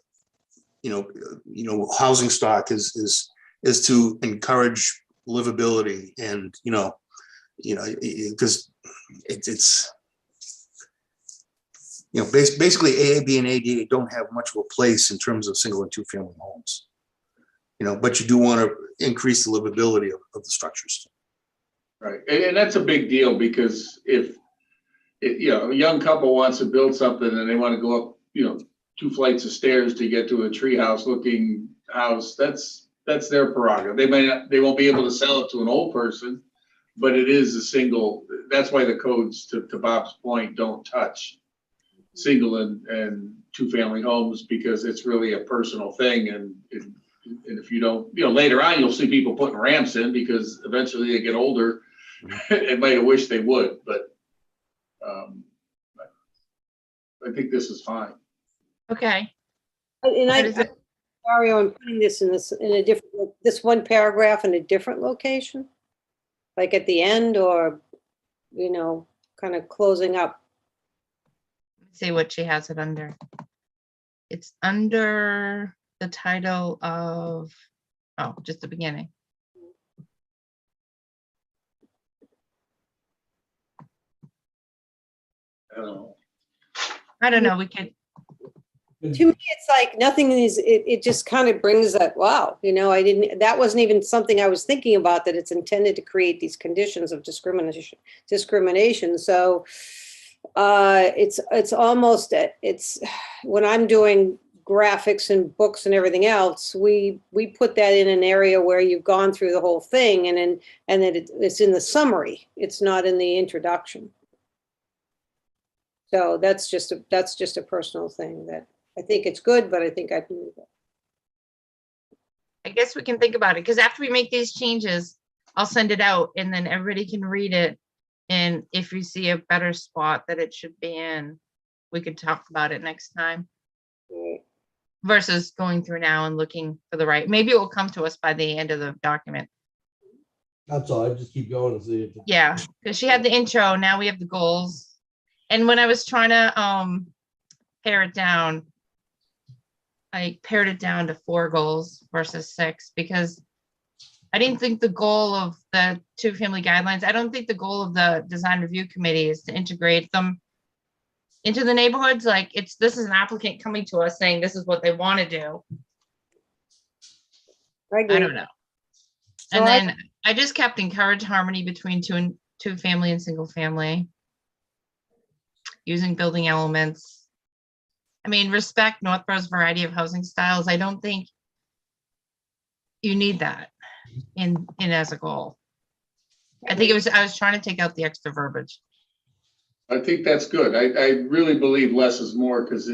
S4: housing stock is to encourage livability, and because it's basically AAB and ADA don't have much of a place in terms of single and two family homes. But you do want to increase the livability of the structures.
S3: Right, and that's a big deal, because if a young couple wants to build something and they want to go up, 2 flights of stairs to get to a treehouse looking house, that's their prerogative. They won't be able to sell it to an old person, but it is a single. That's why the codes, to Bob's point, don't touch single and two family homes, because it's really a personal thing. And if you don't, later on, you'll see people putting ramps in because eventually they get older and might have wished they would, but I think this is fine.
S1: Okay.
S2: And
S1: What is it?
S2: Dario, I'm putting this in a different, this one paragraph in a different location, like at the end, or, kind of closing up.
S1: Let's see what she has it under. It's under the title of, just the beginning. I don't know. We could,
S2: To me, it's like nothing is, it just kind of brings that, wow, that wasn't even something I was thinking about, that it's intended to create these conditions of discrimination. So it's almost, when I'm doing graphics and books and everything else, we put that in an area where you've gone through the whole thing, and that it's in the summary. It's not in the introduction. So that's just a personal thing that I think it's good, but I think I'd move it.
S1: I guess we can think about it, because after we make these changes, I'll send it out and then everybody can read it. And if you see a better spot that it should be in, we could talk about it next time.
S2: Right.
S1: Versus going through now and looking for the right, maybe it will come to us by the end of the document.
S6: That's all. I just keep going and see if it.
S1: Yeah, because she had the intro, now we have the goals. And when I was trying to pare it down, I pared it down to 4 goals versus 6, because I didn't think the goal of the 2 family guidelines, I don't think the goal of the design review committee is to integrate them into the neighborhoods. Like, this is an applicant coming to us saying this is what they want to do.
S2: I agree.
S1: I don't know. And
S2: So I-
S1: then I just kept encourage harmony between two family and single family. Using building elements. I mean, respect Northborough's variety of housing styles. I don't think you need that in as a goal. I think I was trying to take out the extra verbiage.
S3: I think that's good. I really believe less is more because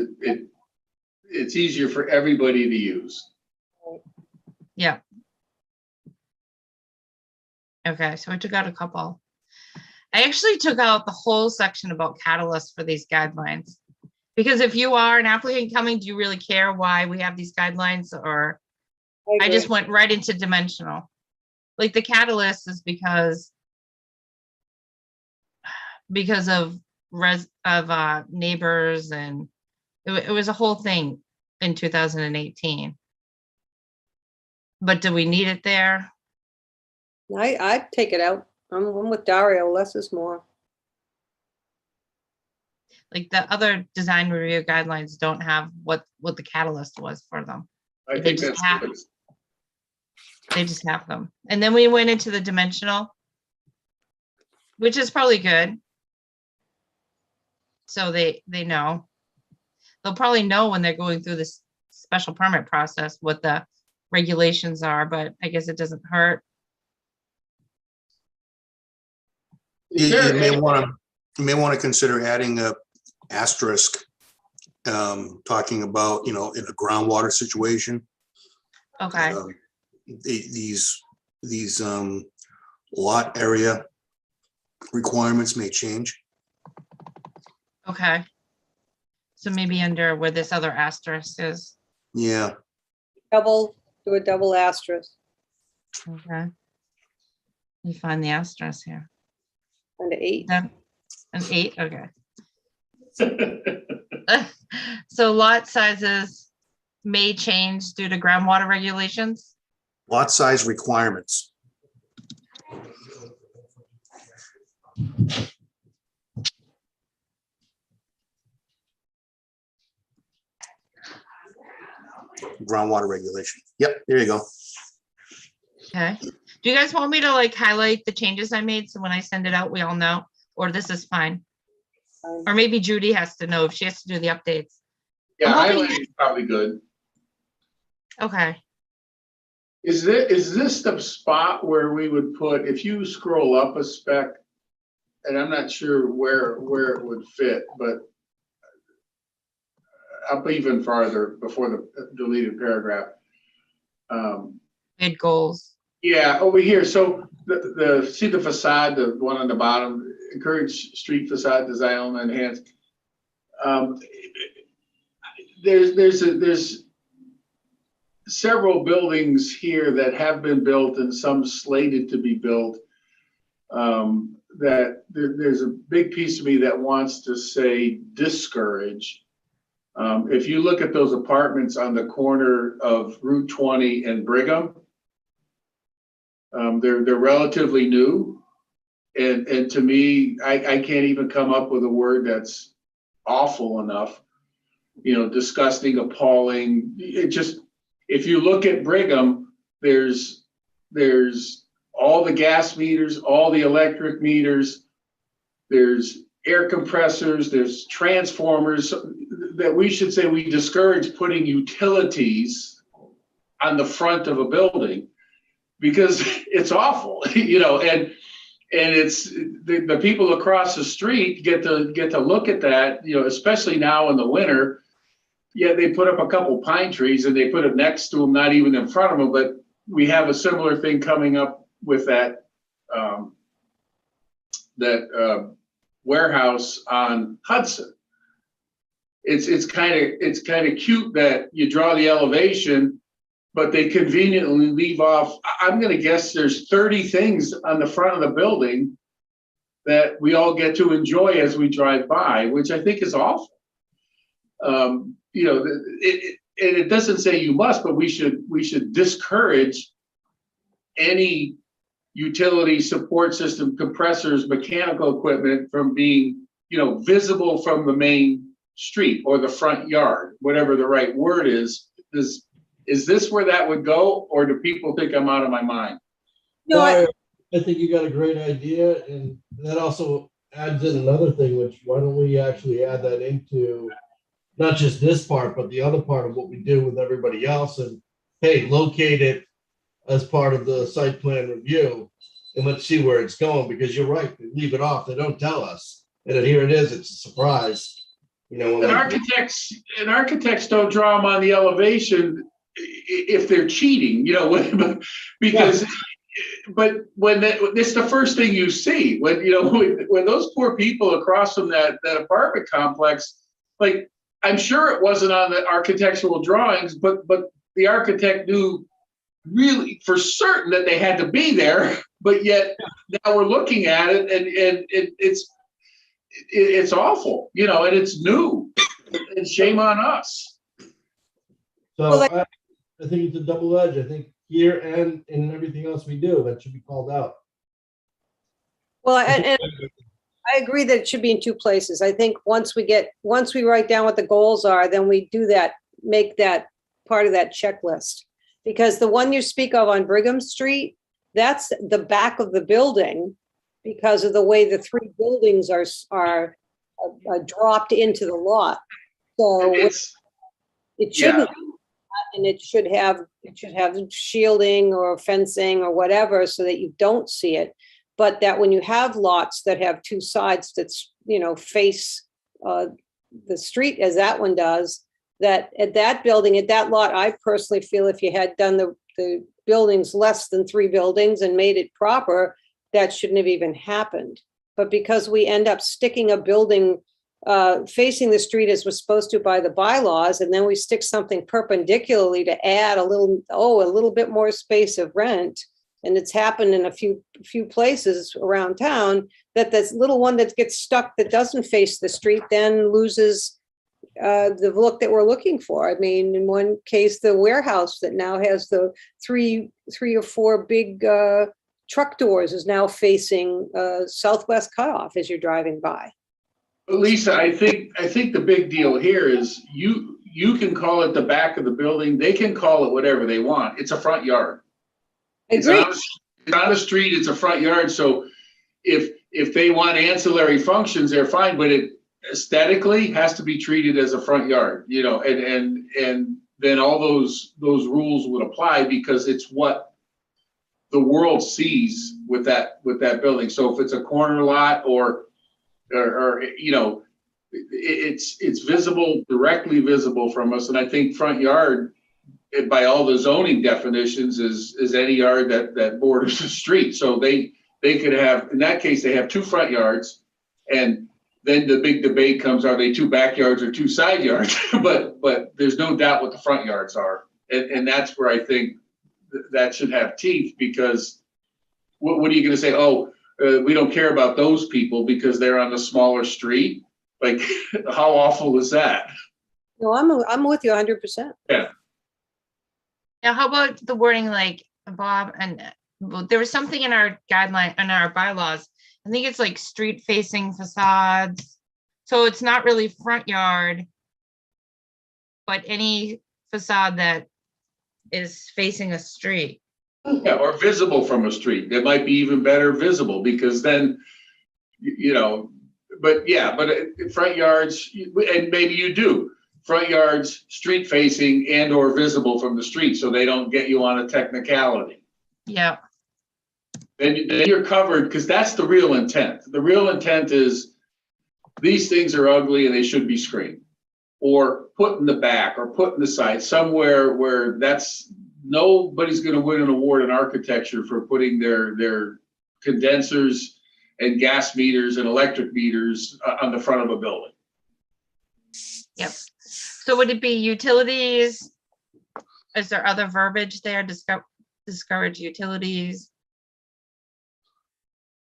S3: it's easier for everybody to use.
S1: Yeah. Okay, so I took out a couple. I actually took out the whole section about catalysts for these guidelines. Because if you are an applicant coming, do you really care why we have these guidelines? Or I just went right into dimensional. Like the catalyst is because of neighbors, and it was a whole thing in 2018. But do we need it there?
S2: I'd take it out. I'm with Dario, less is more.
S1: Like the other design review guidelines don't have what the catalyst was for them.
S3: I
S1: They
S3: think
S1: just
S3: that's
S1: have-
S3: good.
S1: They just have them. And then we went into the dimensional, which is probably good. So they know. They'll probably know when they're going through this special permit process what the regulations are, but I guess it doesn't hurt.
S3: Is
S4: You
S3: there
S4: may
S3: any-
S4: want to consider adding a asterisk, talking about, in a groundwater situation.
S1: Okay,
S4: These lot area requirements may change.
S1: okay. So maybe under where this other asterisk is.
S4: Yeah,
S2: Do a double asterisk
S1: Okay. Let me find the asterisk here.
S2: under 8.
S1: Then an 8, okay. So lot sizes may change due to groundwater regulations.
S4: lot size requirements. Groundwater regulation. Yep, there you go.
S1: Okay. Do you guys want me to like highlight the changes I made so when I send it out, we all know, or this is fine? Or maybe Judy has to know if she has to do the updates.
S3: Yeah,
S1: I'm hoping-
S3: highlighting is probably good.
S1: Okay,
S3: Is this the spot where we would put, if you scroll up a spec, and I'm not sure where it would fit, but up even farther before the deleted paragraph.
S1: mid goals.
S3: Yeah, over here, so see the facade, the one on the bottom, encourage street facade design and enhance. There's several buildings here that have been built and some slated to be built. That there's a big piece of me that wants to say discourage. If you look at those apartments on the corner of Route 20 and Brigham, they're relatively new. And to me, I can't even come up with a word that's awful enough, disgusting, appalling. It just, if you look at Brigham, there's all the gas meters, all the electric meters, there's air compressors, there's transformers, that we should say we discourage putting utilities on the front of a building because it's awful, and it's the people across the street get to look at that, especially now in the winter. Yeah, they put up a couple pine trees and they put it next to them, not even in front of them, but we have a similar thing coming up with that warehouse on Hudson. It's kind of cute that you draw the elevation, but they conveniently leave off. I'm going to guess there's 30 things on the front of the building that we all get to enjoy as we drive by, which I think is awful. It doesn't say you must, but we should discourage any utility support system, compressors, mechanical equipment from being, visible from the main street or the front yard, whatever the right word is. Is this where that would go, or do people think I'm out of my mind?
S2: No,
S6: I think you got a great idea, and that also adds in another thing, which why don't we actually add that into not just this part, but the other part of what we do with everybody else, and hey, locate it as part of the site plan review, and let's see where it's going, because you're right, they leave it off, they don't tell us, and then here it is, it's a surprise. You know,
S3: And architects don't draw them on the elevation if they're cheating, you know, because, but when it's the first thing you see, when, you know, when those poor people across from that apartment complex, like, I'm sure it wasn't on the architectural drawings, but the architect knew really for certain that they had to be there, but yet now we're looking at it and it's awful, you know, and it's new, and shame on us.
S6: So I think it's a double edge. I think here and in everything else we do, that should be called out.
S2: well, and I agree that it should be in two places. I think once we write down what the goals are, then we do that, make that part of that checklist. Because the one you speak of on Brigham Street, that's the back of the building because of the way the three buildings are dropped into the lot. So it shouldn't, and it should have shielding or fencing or whatever so that you don't see it. But that when you have lots that have two sides that's, you know, face the street as that one does, that at that building, at that lot, I personally feel if you had done the buildings less than 3 buildings and made it proper, that shouldn't have even happened. But because we end up sticking a building facing the street as was supposed to by the bylaws, and then we stick something perpendicularly to add a little bit more space of rent, and it's happened in a few places around town, that this little one that gets stuck that doesn't face the street then loses the look that we're looking for. I mean, in one case, the warehouse that now has the three or four big truck doors is now facing southwest cutoff as you're driving by.
S3: Lisa, I think the big deal here is you can call it the back of the building. They can call it whatever they want. It's a front yard. It's on the street. It's a front yard. So if they want ancillary functions, they're fine. But it aesthetically has to be treated as a front yard. You know, and then all those rules would apply because it's what the world sees with that building. So if it's a corner lot or you know, it's visible, directly visible from us. And I think front yard, by all the zoning definitions, is any yard that borders the street. So they could have, in that case, they have 2 front yards, and then the big debate comes: are they 2 backyards or 2 side yards? but there's no doubt what the front yards are, and that's where I think that should have teeth, because what are you going to say? Oh, we don't care about those people because they're on the smaller street. Like, how awful is that?
S2: No, I'm with you 100%.
S3: Yeah.
S1: Now, how about the wording, like Bob, and there was something in our guideline, in our bylaws, I think it's like street facing facades. So it's not really front yard, but any facade that is facing a street.
S3: Yeah, or visible from a street. It might be even better visible, because then, you know, but front yards, and maybe you do front yards, street facing and or visible from the street, so they don't get you on a technicality.
S1: Yeah.
S3: Then you're covered, because that's the real intent. The real intent is these things are ugly and they should be screened, or put in the back, or put in the side, somewhere where nobody's going to win an award in architecture for putting their condensers and gas meters and electric meters on the front of a building.
S1: Yep. So would it be utilities? Is there other verbiage there? Discourage utilities?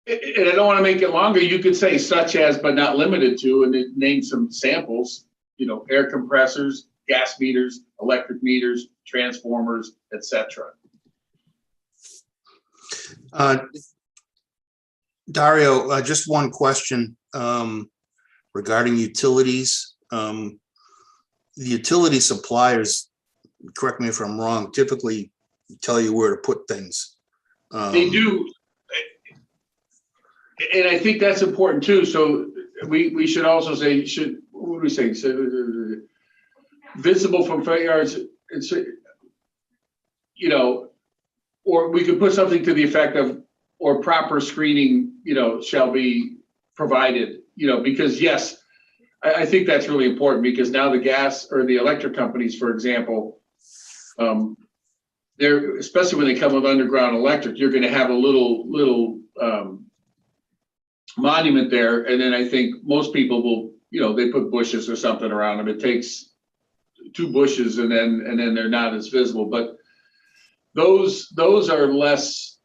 S3: And I don't want to make it longer. You could say such as, but not limited to, and it name some samples, you know, air compressors, gas meters, electric meters, transformers, etc.
S4: Dario, just one question regarding utilities. The utility suppliers, correct me if I'm wrong, typically tell you where to put things.
S3: They do. And I think that's important too. So we should also say, what do we say? So, visible from front yards, it's, you know, or we could put something to the effect of, or proper screening, you know, shall be provided, you know, because yes, I think that's really important because now the gas or the electric companies, for example, they're, especially when they come with underground electric, you're gonna have a little monument there. And then I think most people will, you know, they put bushes or something around them. It takes 2 bushes and then they're not as visible, but those are less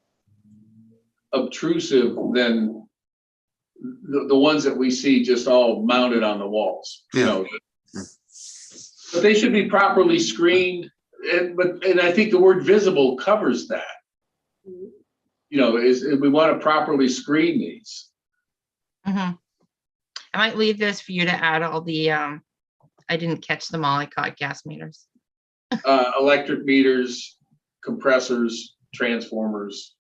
S3: obtrusive than the ones that we see just all mounted on the walls, you know. But they should be properly screened. And I think the word visible covers that. You know, we want to properly screen these.
S1: I might leave this for you to add all the, I didn't catch them all. I caught gas meters.
S3: Electric meters, compressors, transformers.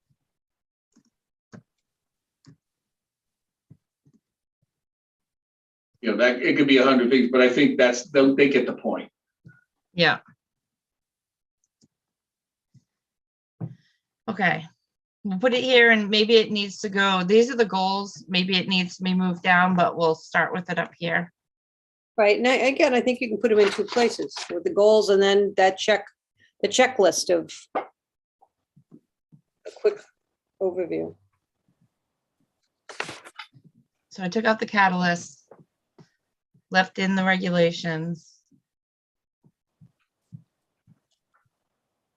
S3: You know, that it could be 100 things, but I think they get the point.
S1: Yeah. Okay. We'll put it here and maybe it needs to go. These are the goals. Maybe it needs to be moved down, but we'll start with it up here.
S2: Right, and again, I think you can put them in 2 places with the goals and then that the checklist of a quick overview.
S1: So I took out the catalyst, left in the regulations.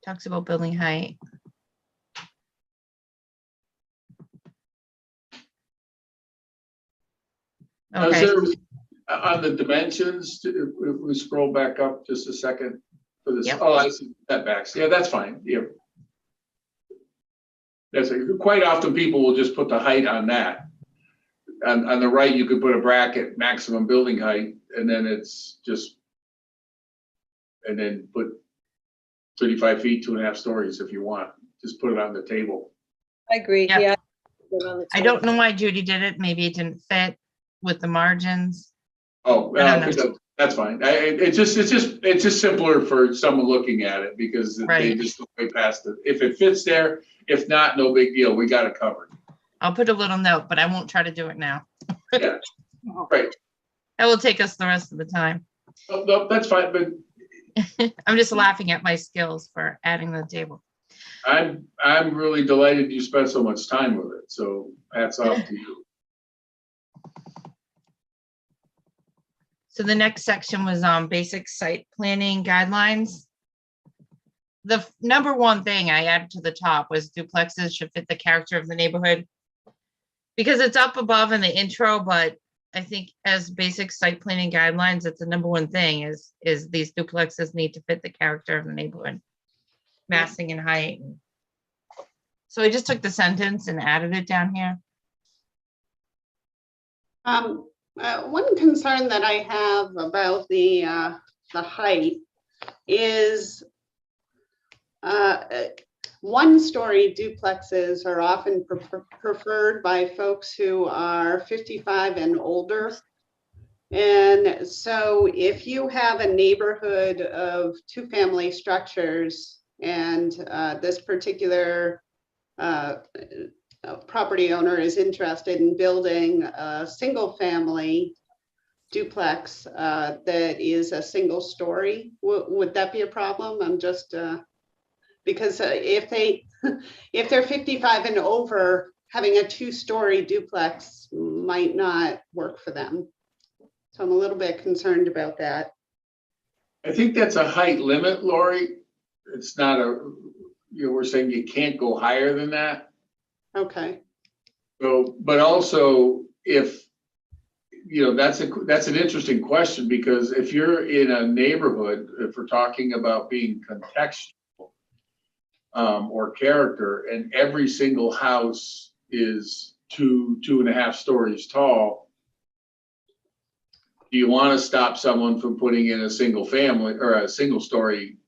S1: Talks about building height.
S3: Now, is
S1: Okay,
S3: there, on the dimensions, if we scroll back up just a second for this,
S1: Yep.
S3: oh, I see setbacks. Yeah, that's fine. Yeah. Quite often people will just put the height on that. On the right, you could put a bracket, maximum building height, and then it's just, and then put 35 feet, 2.5 stories if you want. Just put it on the table.
S2: I agree,
S1: Yeah.
S2: yeah.
S1: I don't know why Judy did it. Maybe it didn't fit with the margins.
S3: Oh,
S1: I don't know.
S3: that's fine. It's just simpler for someone looking at it because they
S1: Right.
S3: just go way past it. If it fits there, if not, no big deal. We got it covered.
S1: I'll put a little note, but I won't try to do it now.
S3: Yeah, right.
S1: That will take us the rest of the time.
S3: Oh, no, that's fine, but
S1: I'm just laughing at my skills for adding the table.
S3: I'm really delighted you spent so much time with it. So hats off to you.
S1: So the next section was basic site planning guidelines. The number one thing I added to the top was duplexes should fit the character of the neighborhood. Because it's up above in the intro, but I think as basic site planning guidelines, it's the number one thing is these duplexes need to fit the character of the neighborhood. Massing and height. So I just took the sentence and added it down here.
S5: One concern that I have about the height is 1-story duplexes are often preferred by folks who are 55 and older. And so if you have a neighborhood of 2-family structures and this particular property owner is interested in building a single-family duplex that is a single story, would that be a problem? I'm just because if they're 55 and over, having a 2-story duplex might not work for them. So I'm a little bit concerned about that.
S3: I think that's a height limit, Lori. It's not we're saying you can't go higher than that.
S5: Okay.
S3: So, but also if, that's an interesting question because if you're in a neighborhood, if we're talking about being contextual or character, and every single house is 2.5 stories tall, do you want to stop someone from putting in a single family or a single story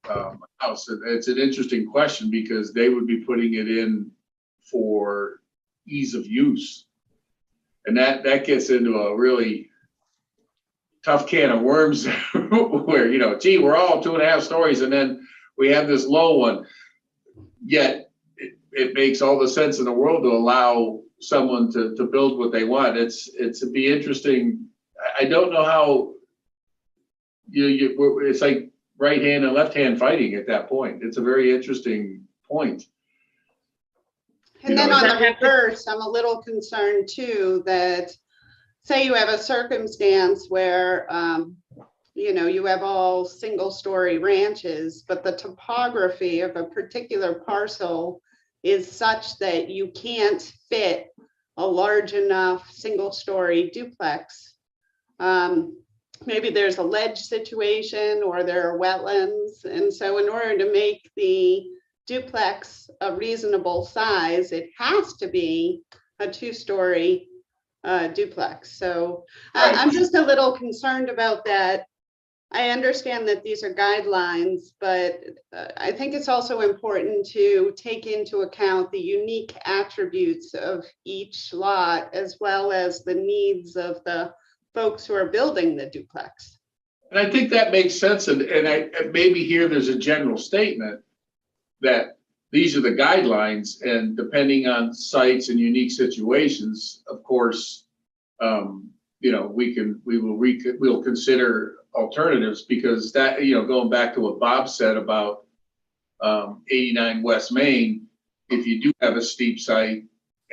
S3: house. It's an interesting question because they would be putting it in for ease of use. And that gets into a really tough can of worms where, gee, we're all 2.5 stories and then we have this low one. Yet it makes all the sense in the world to allow someone to build what they want. It'd be interesting. I don't know how it's like right hand and left hand fighting at that point. It's a very interesting point.
S5: And then
S3: know,
S5: on
S1: does that
S5: the
S1: have to-
S5: reverse, I'm a little concerned too, that say you have a circumstance where, you have all single-story ranches, but the topography of a particular parcel is such that you can't fit a large enough single-story duplex. Maybe there's a ledge situation or there are wetlands. And so in order to make the duplex a reasonable size, it has to be a 2-story duplex. So
S3: Right.
S5: I'm just a little concerned about that. I understand that these are guidelines, but I think it's also important to take into account the unique attributes of each lot as well as the needs of the folks who are building the duplex.
S3: And I think that makes sense. And maybe here there's a general statement that these are the guidelines, and depending on sites and unique situations, of course, we'll consider alternatives, because that, going back to what Bob said about 89 West Main, if you do have a steep site,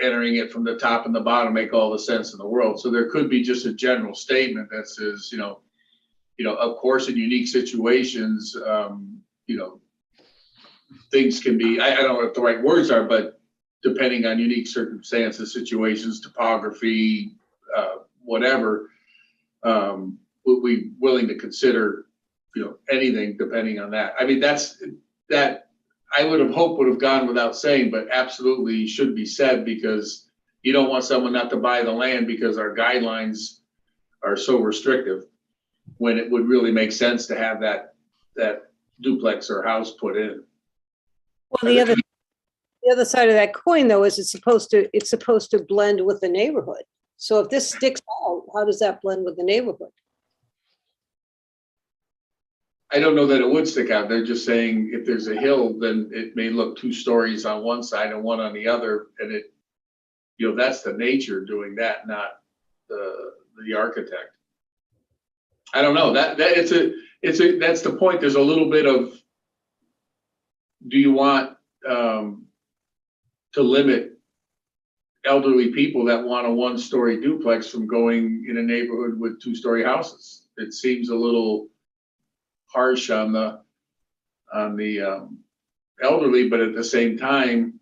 S3: entering it from the top and the bottom make all the sense in the world. So there could be just a general statement that says, of course, in unique situations, things can be, I don't know what the right words are, but depending on unique circumstances, situations, topography, whatever, would be willing to consider, anything depending on that. I mean, that I would have hoped would have gone without saying, but absolutely should be said, because you don't want someone not to buy the land because our guidelines are so restrictive, when it would really make sense to have that duplex or house put in.
S2: Well, the other side of that coin, though, is it's supposed to blend with the neighborhood. So if this sticks out, how does that blend with the neighborhood?
S3: I don't know that it would stick out. They're just saying if there's a hill, then it may look 2 stories on one side and one on the other. And that's the nature doing that, not the architect. I don't know. That's the point. There's a little bit of, do you want to limit elderly people that want a 1-story duplex from going in a neighborhood with 2-story houses? It seems a little harsh on the elderly, but at the same time,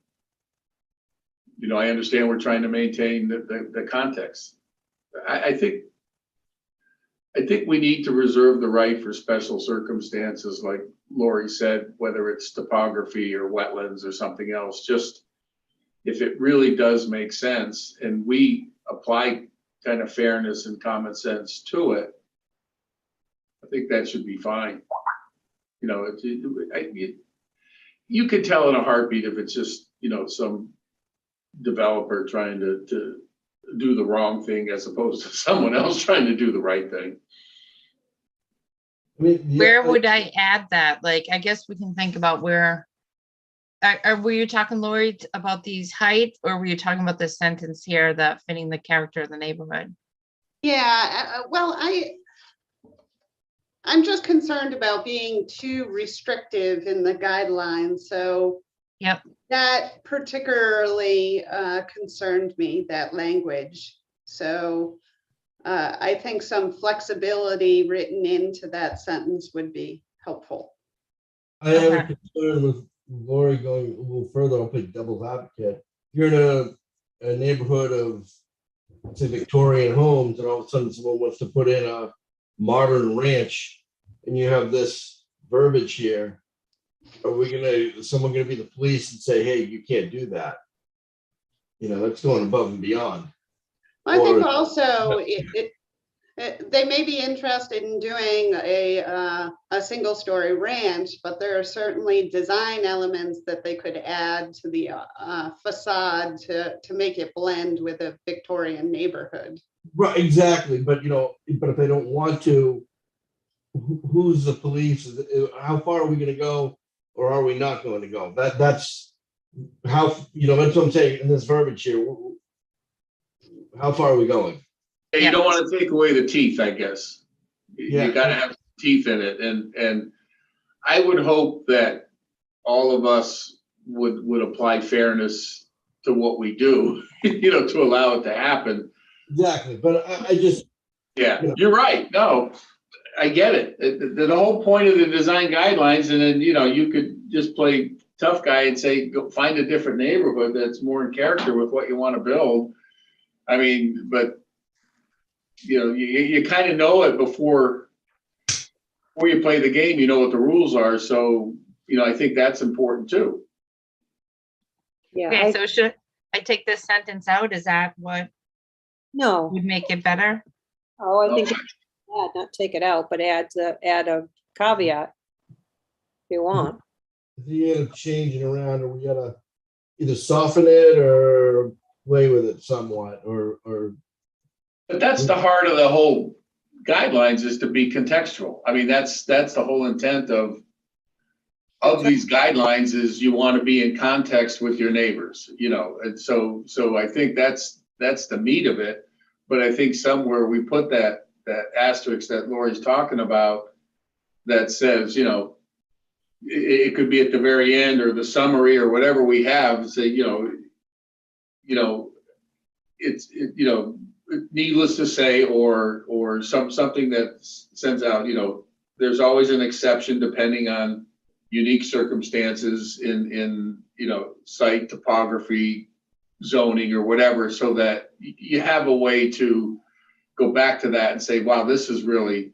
S3: I understand we're trying to maintain the context. I think we need to reserve the right for special circumstances, like Lori said, whether it's topography or wetlands or something else. Just if it really does make sense and we apply kind of fairness and common sense to it, I think that should be fine. You could tell in a heartbeat if it's just, some developer trying to do the wrong thing as opposed to someone else trying to do the right thing.
S6: I mean,
S1: Where would I add that? Like, I guess we can think about where, were you talking, Lori, about these heights, or were you talking about this sentence here that fitting the character of the neighborhood?
S5: Yeah, well, I'm just concerned about being too restrictive in the guidelines. So
S1: Yep.
S5: that particularly concerned me, that language. So I think some flexibility written into that sentence would be helpful.
S6: I have a
S1: Okay.
S6: concern with Lori going a little further. I'll play devil's advocate. You're in a neighborhood of, say, Victorian homes, and all of a sudden someone wants to put in a modern ranch, and you have this verbiage here. Is someone gonna be the police and say, hey, you can't do that? That's going above and beyond.
S5: I think
S6: Or-
S5: also they may be interested in doing a single-story ranch, but there are certainly design elements that they could add to the facade to make it blend with a Victorian neighborhood.
S6: Right, exactly. But but if they don't want to, who's the police? How far are we going to go, or are we not going to go? That's how that's what I'm saying in this verbiage here. How far are we going?
S3: Yeah, you don't want to take away the teeth, I guess.
S6: Yeah.
S3: You gotta have teeth in it, and I would hope that all of us would apply fairness to what we do, to allow it to happen.
S6: Exactly, but I just
S3: Yeah, you're right. No, I get it. The whole point of the design guidelines, and then, you could just play tough guy and say, go find a different neighborhood that's more in character with what you want to build. I mean, but you kind of know it before you play the game, you know what the rules are. So, I think that's important too.
S2: Yeah.
S1: Okay, so should I take this sentence out? Is that what
S2: No,
S1: would make it better?
S2: I think add, not take it out, but add a caveat if you want.
S6: if you gotta change it around, or we gotta either soften it or play with it somewhat, or
S3: But that's the heart of the whole guidelines, is to be contextual. I mean, that's the whole intent of these guidelines, is you want to be in context with your neighbors, and so I think that's the meat of it. But I think somewhere we put that asterisk that Lori's talking about that says, it could be at the very end or the summary or whatever we have, say, it's needless to say, or something that sends out, there's always an exception depending on unique circumstances in site topography, zoning, or whatever, so that you have a way to go back to that and say, wow, this is really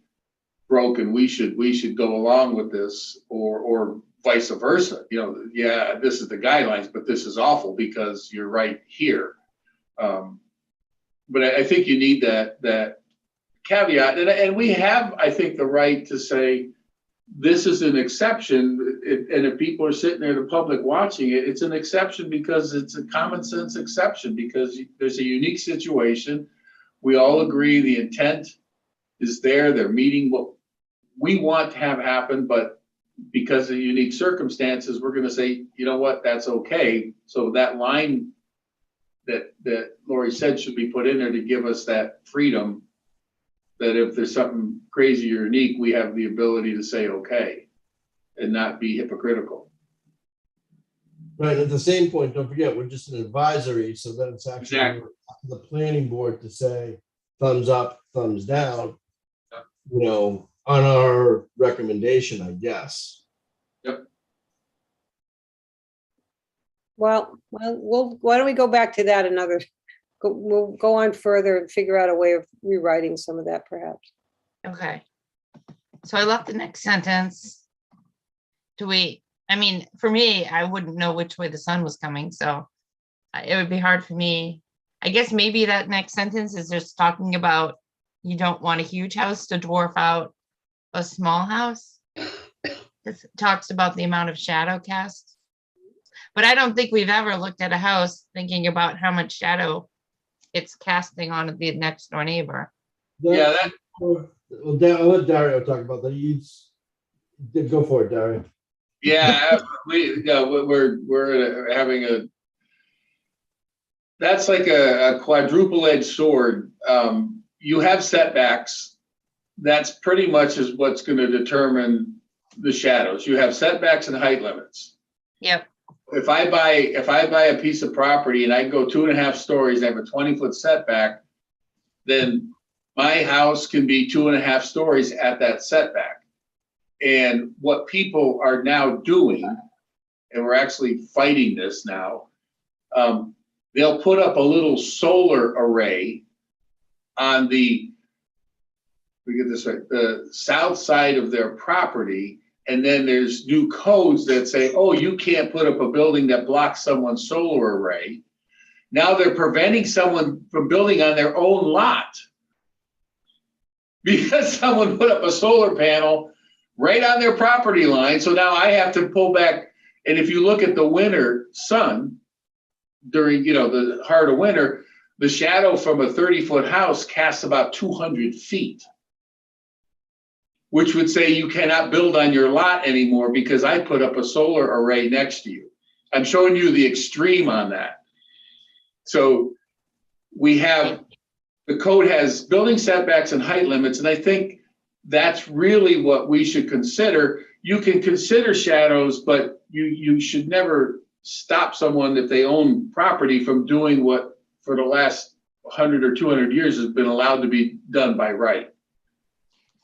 S3: broken. We should go along with this, or vice versa. Yeah, this is the guidelines, but this is awful because you're right here. But I think you need that caveat, and we have, I think, the right to say this is an exception. And if people are sitting there, the public watching it, it's an exception because it's a common sense exception, because there's a unique situation. We all agree the intent is there. They're meeting what we want to have happen, but because of unique circumstances, we're going to say, you know what, that's okay. So that line that Lori said should be put in there to give us that freedom, that if there's something crazy or unique, we have the ability to say okay and not be hypocritical.
S6: right. At the same point, don't forget, we're just an advisory, so that it's actually
S3: Exactly.
S6: the planning board to say thumbs up, thumbs down, on our recommendation, I guess.
S2: Well, why don't we go back to that we'll go on further and figure out a way of rewriting some of that perhaps.
S1: Okay. So I left the next sentence. For me, I wouldn't know which way the sun was coming, so it would be hard for me. I guess maybe that next sentence is just talking about you don't want a huge house to dwarf out a small house. It talks about the amount of shadow cast. But I don't think we've ever looked at a house thinking about how much shadow it's casting on the next door neighbor.
S3: Yeah,
S6: Well, I'll let Dario talk about that. Go for it, Dario.
S3: yeah, we're having that's like a quadruple edged sword. You have setbacks. That's pretty much is what's going to determine the shadows. You have setbacks and height limits.
S1: Yep.
S3: If I buy a piece of property and I go 2.5 stories, I have a 20-foot setback, then my house can be 2.5 stories at that setback. And what people are now doing, and we're actually fighting this now, they'll put up a little solar array on the south side of their property. And then there's new codes that say, oh, you can't put up a building that blocks someone's solar array. Now they're preventing someone from building on their own lot. because someone put up a solar panel right on their property line. So now I have to pull back. And if you look at the winter sun during, the heart of winter, the shadow from a 30-foot house casts about 200 feet, which would say you cannot build on your lot anymore because I put up a solar array next to you. I'm showing you the extreme on that. So the code has building setbacks and height limits, and I think that's really what we should consider. You can consider shadows, but you should never stop someone if they own property from doing what for the last 100 or 200 years has been allowed to be done by right.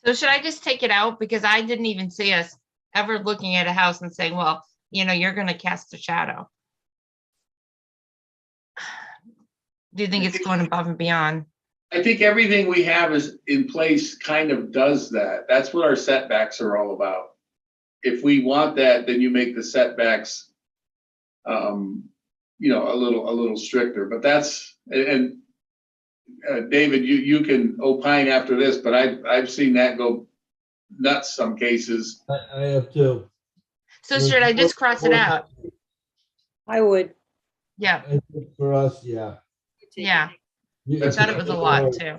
S1: So should I just take it out? Because I didn't even see us ever looking at a house and saying, well, you're going to cast a shadow. Do you think it's going above and beyond?
S3: I think everything we have is in place kind of does that. That's what our setbacks are all about. If we want that, then you make the setbacks, a little stricter. But that's, and David, you can opine after this, but I've seen that go nuts some cases.
S6: I have too.
S1: So should I just cross it out?
S2: I would.
S1: Yeah,
S6: I think for us, yeah.
S1: yeah. I
S3: That's
S1: thought it was a lot too.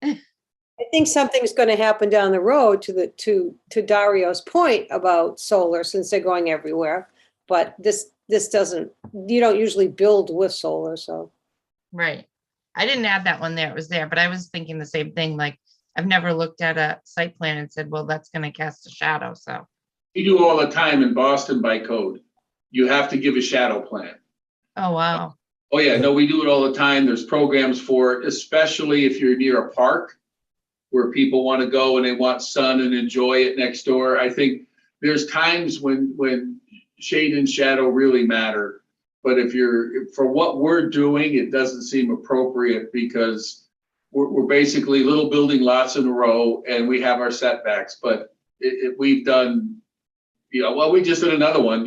S2: I think something's going to happen down the road to Dario's point about solar, since they're going everywhere. But this doesn't, you don't usually build with solar, so.
S1: Right. I didn't add that one there. It was there, but I was thinking the same thing. Like, I've never looked at a site plan and said, well, that's going to cast a shadow. So,
S3: We do all the time in Boston by code. You have to give a shadow plan.
S1: oh, wow.
S3: Oh, yeah, no, we do it all the time. There's programs for it, especially if you're near a park where people want to go and they want sun and enjoy it next door. I think there's times when shade and shadow really matter. But for what we're doing, it doesn't seem appropriate because we're basically little building lots in a row and we have our setbacks. But we've done, we just did another one,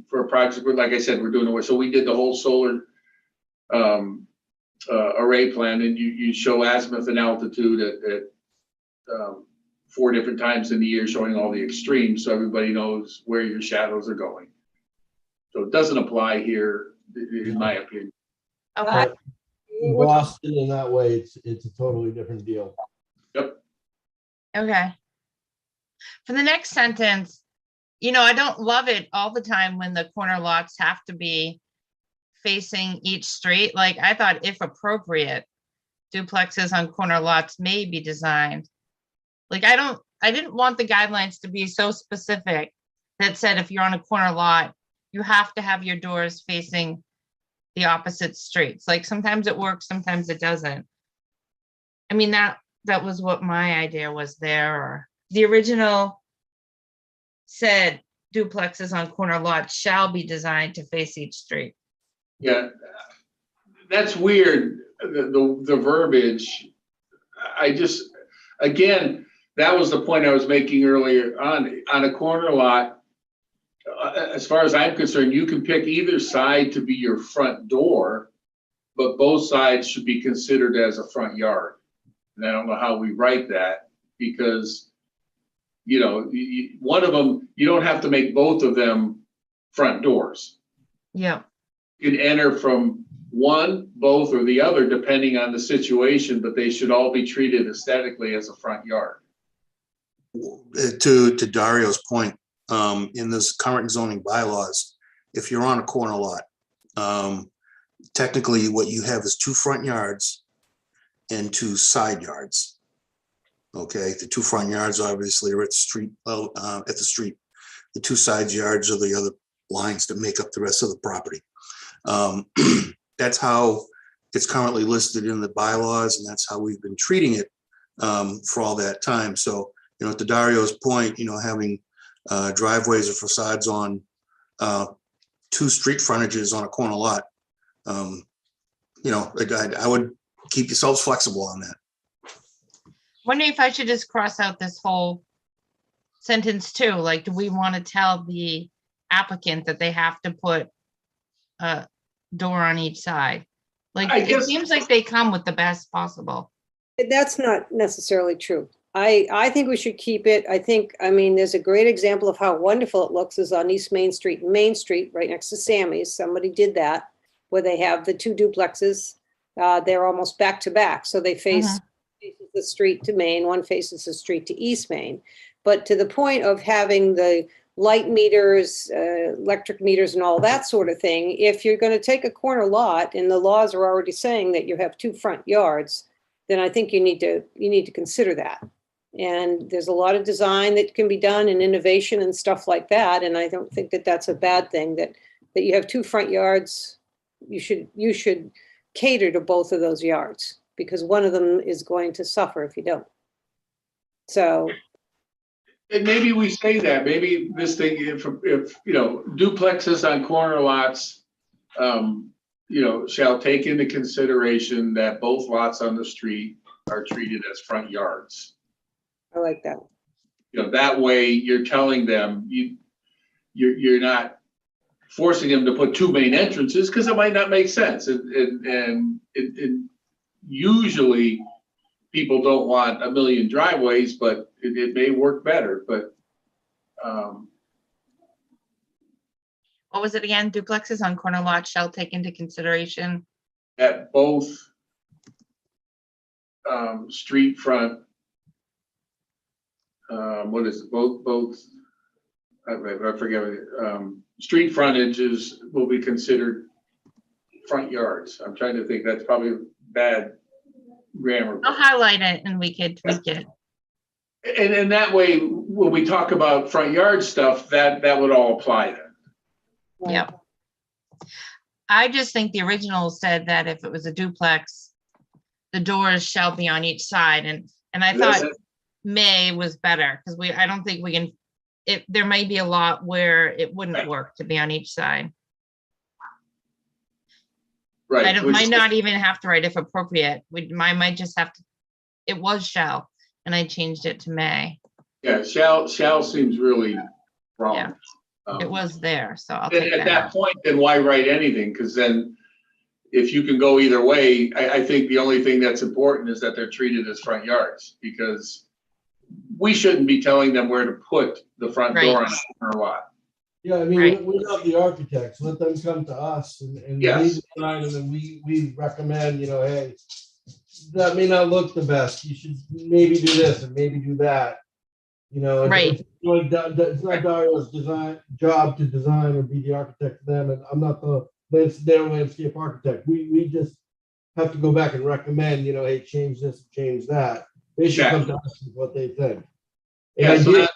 S3: for a project, like I said, we're doing it. So we did the whole solar array plan, and you show azimuth and altitude at 4 different times in the year, showing all the extremes, so everybody knows where your shadows are going. So it doesn't apply here, in my opinion.
S1: Okay.
S6: In Boston, in that way, it's a totally different deal.
S3: Yep.
S1: Okay. For the next sentence, I don't love it all the time when the corner lots have to be facing each street. Like, I thought, if appropriate, duplexes on corner lots may be designed. Like, I didn't want the guidelines to be so specific that said, if you're on a corner lot, you have to have your doors facing the opposite streets. Like, sometimes it works, sometimes it doesn't. I mean, that was what my idea was there. Or the original said duplexes on corner lots shall be designed to face each street.
S3: Yeah, that's weird, the verbiage. Again, that was the point I was making earlier on a corner lot. As far as I'm concerned, you can pick either side to be your front door, but both sides should be considered as a front yard. And I don't know how we write that, because, one of them, you don't have to make both of them front doors.
S1: Yeah.
S3: You can enter from one, both, or the other, depending on the situation, but they should all be treated aesthetically as a front yard.
S4: To Dario's point, in this current zoning bylaws, if you're on a corner lot, technically what you have is 2 front yards and 2 side yards. Okay, the 2 front yards obviously are at the street. The 2 side yards are the other lines that make up the rest of the property. That's how it's currently listed in the bylaws, and that's how we've been treating it for all that time. So, to Dario's point, having driveways or facades on 2 street frontages on a corner lot, I would keep yourselves flexible on that.
S1: Wondering if I should just cross out this whole sentence too. Like, do we want to tell the applicant that they have to put a door on each side? Like,
S3: I
S1: it
S3: guess-
S1: seems like they come with the best possible.
S2: That's not necessarily true. I think we should keep it. I mean, there's a great example of how wonderful it looks is on East Main Street and Main Street, right next to Sammy's. Somebody did that, where they have the two duplexes. They're almost back to back, so they faces the street to Main, one faces the street to East Main. But to the point of having the light meters, electric meters and all that sort of thing, if you're going to take a corner lot and the laws are already saying that you have two front yards, then I think you need to consider that. And there's a lot of design that can be done and innovation and stuff like that. And I don't think that that's a bad thing that you have two front yards. You should cater to both of those yards because one of them is going to suffer if you don't. So.
S3: And maybe we say that, maybe this thing, if duplexes on corner lots, shall take into consideration that both lots on the street are treated as front yards.
S2: I like that.
S3: That way you're telling them you're not forcing them to put two main entrances because it might not make sense. And usually people don't want a million driveways, but it may work better. But
S1: What was it again? Duplexes on corner lots shall take into consideration.
S3: at both street front, what is it? Both. I forget. Street frontages will be considered front yards. I'm trying to think. That's probably bad grammar.
S1: I'll highlight it and we could tweak it.
S3: And that way, when we talk about front yard stuff, that would all apply then.
S1: Yep. I just think the original said that if it was a duplex, the doors shall be on each side. And I thought may was better because I don't think we can, there may be a lot where it wouldn't work to be on each side.
S3: Right.
S1: I might not even have to write if appropriate. I might just have to, it was shall, and I changed it to may.
S3: Yeah, shall seems really wrong.
S1: Yeah. It was there, so I'll
S3: And
S1: take
S3: at
S1: that
S3: that
S1: out.
S3: point, then why write anything? Because then if you can go either way, I think the only thing that's important is that they're treated as front yards because we shouldn't be telling them where to put the front door on a corner lot.
S6: Yeah, I mean,
S1: Right.
S6: we're not the architects. Let them come to us and we
S3: Yes.
S6: design and then we recommend, hey, that may not look the best. You should maybe do this and maybe do that.
S1: Right.
S6: It's not Dario's job to design or be the architect for them. And I'm not their landscape architect. We just have to go back and recommend, hey, change this, change that. They should come to us with what they think.
S3: Yeah,
S6: And
S3: so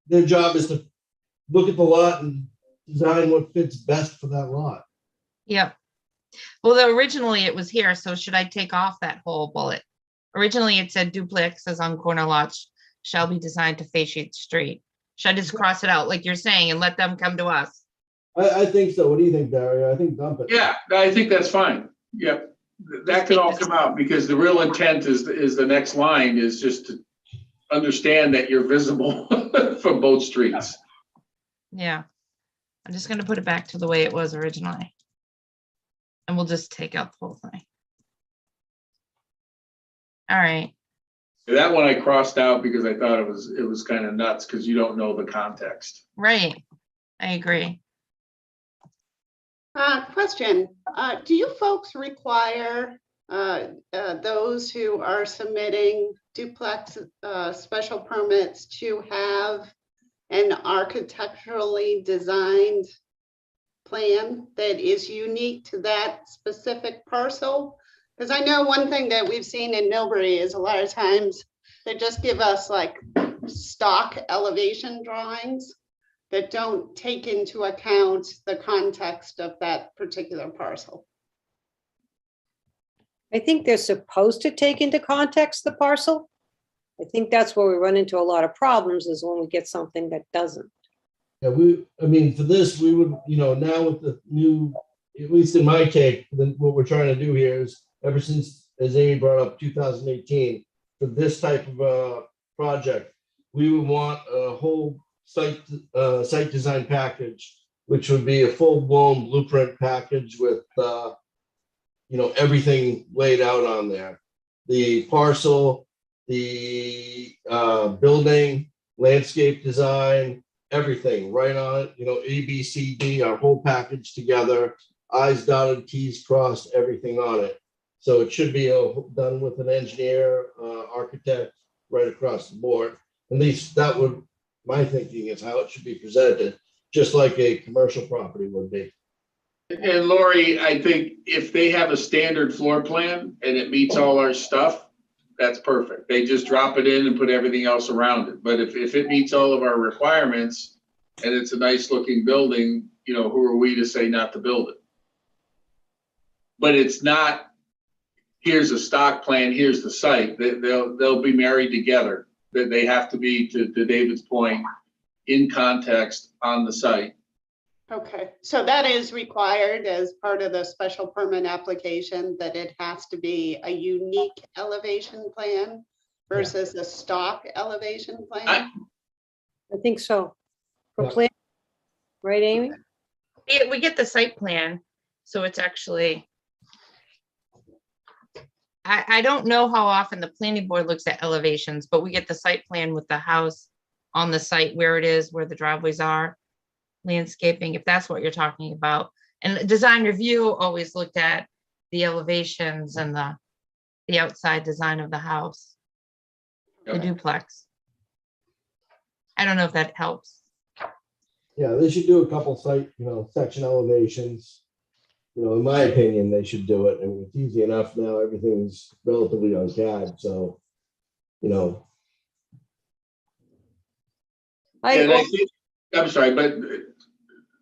S6: their job is to look at the lot and design what fits best for that lot.
S1: Yep. Well, originally it was here, so should I take off that whole bullet? Originally it said duplexes on corner lots shall be designed to face each street. Should I just cross it out like you're saying and let them come to us?
S6: I think so. What do you think, Dario? I think dump it.
S3: Yeah, I think that's fine. Yep. That could all come out because the real intent is the next line is just to understand that you're visible from both streets.
S1: Yeah. I'm just going to put it back to the way it was originally. And we'll just take out the whole thing. All right.
S3: That one I crossed out because I thought it was kind of nuts because you don't know the context.
S1: Right. I agree.
S5: Question, do you folks require those who are submitting duplex special permits to have an architecturally designed plan that is unique to that specific parcel? Because I know one thing that we've seen in Millbury is a lot of times they just give us like stock elevation drawings that don't take into account the context of that particular parcel.
S2: I think they're supposed to take into context the parcel. I think that's where we run into a lot of problems is when we get something that doesn't.
S6: Yeah, for this, we would, now with the new, at least in my take, what we're trying to do here is ever since, as Amy brought up, 2018, for this type of project, we would want a whole site design package, which would be a full-blown blueprint package with everything laid out on there. the parcel, the building, landscape design, everything right on it, you know, A, B, C, D, our whole package together, I's dotted, T's crossed, everything on it. So it should be done with an engineer, architect, right across the board. At least that would, my thinking is how it should be presented, just like a commercial property would be.
S3: And Lori, I think if they have a standard floor plan and it meets all our stuff, that's perfect. They just drop it in and put everything else around it. But if it meets all of our requirements and it's a nice looking building, you know, who are we to say not to build it? But it's not, here's a stock plan, here's the site. They'll be married together. That they have to be, to David's point, in context on the site.
S5: Okay, so that is required as part of the special permit application, that it has to be a unique elevation plan versus a stock elevation plan?
S2: I think so. For
S6: Yeah.
S2: plan, right, Amy?
S1: We get the site plan, so it's actually. I don't know how often the planning board looks at elevations, but we get the site plan with the house on the site where it is, where the driveways are, landscaping, if that's what you're talking about. And the design review always looked at the elevations and the outside design of the house, the
S3: Okay.
S1: duplex. I don't know if that helps.
S6: Yeah, they should do a couple site, you know, section elevations. You know, in my opinion, they should do it. And it's easy enough now. Everything's relatively on CAD. So, you know,
S3: And I think, I'm sorry, but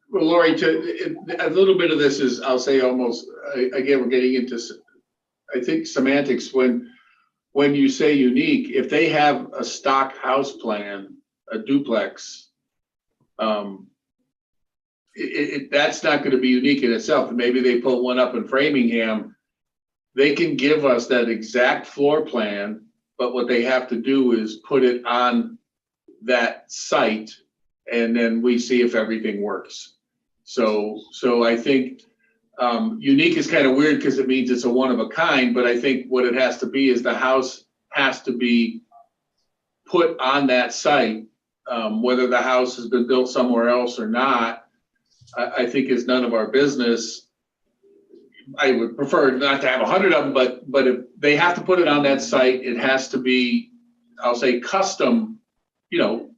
S3: well, Lori, a little bit of this is, I'll say almost, again, we're getting into, I think, semantics. When you say unique, if they have a stock house plan, a duplex, that's not going to be unique in itself. Maybe they put one up in Framingham. They can give us that exact floor plan, but what they have to do is put it on that site, and then we see if everything works. So I think unique is kind of weird because it means it's a one of a kind, but I think what it has to be is the house has to be put on that site, whether the house has been built somewhere else or not. I think is none of our business. I would prefer not to have 100 of them, but if they have to put it on that site, it has to be, I'll say, custom. You know,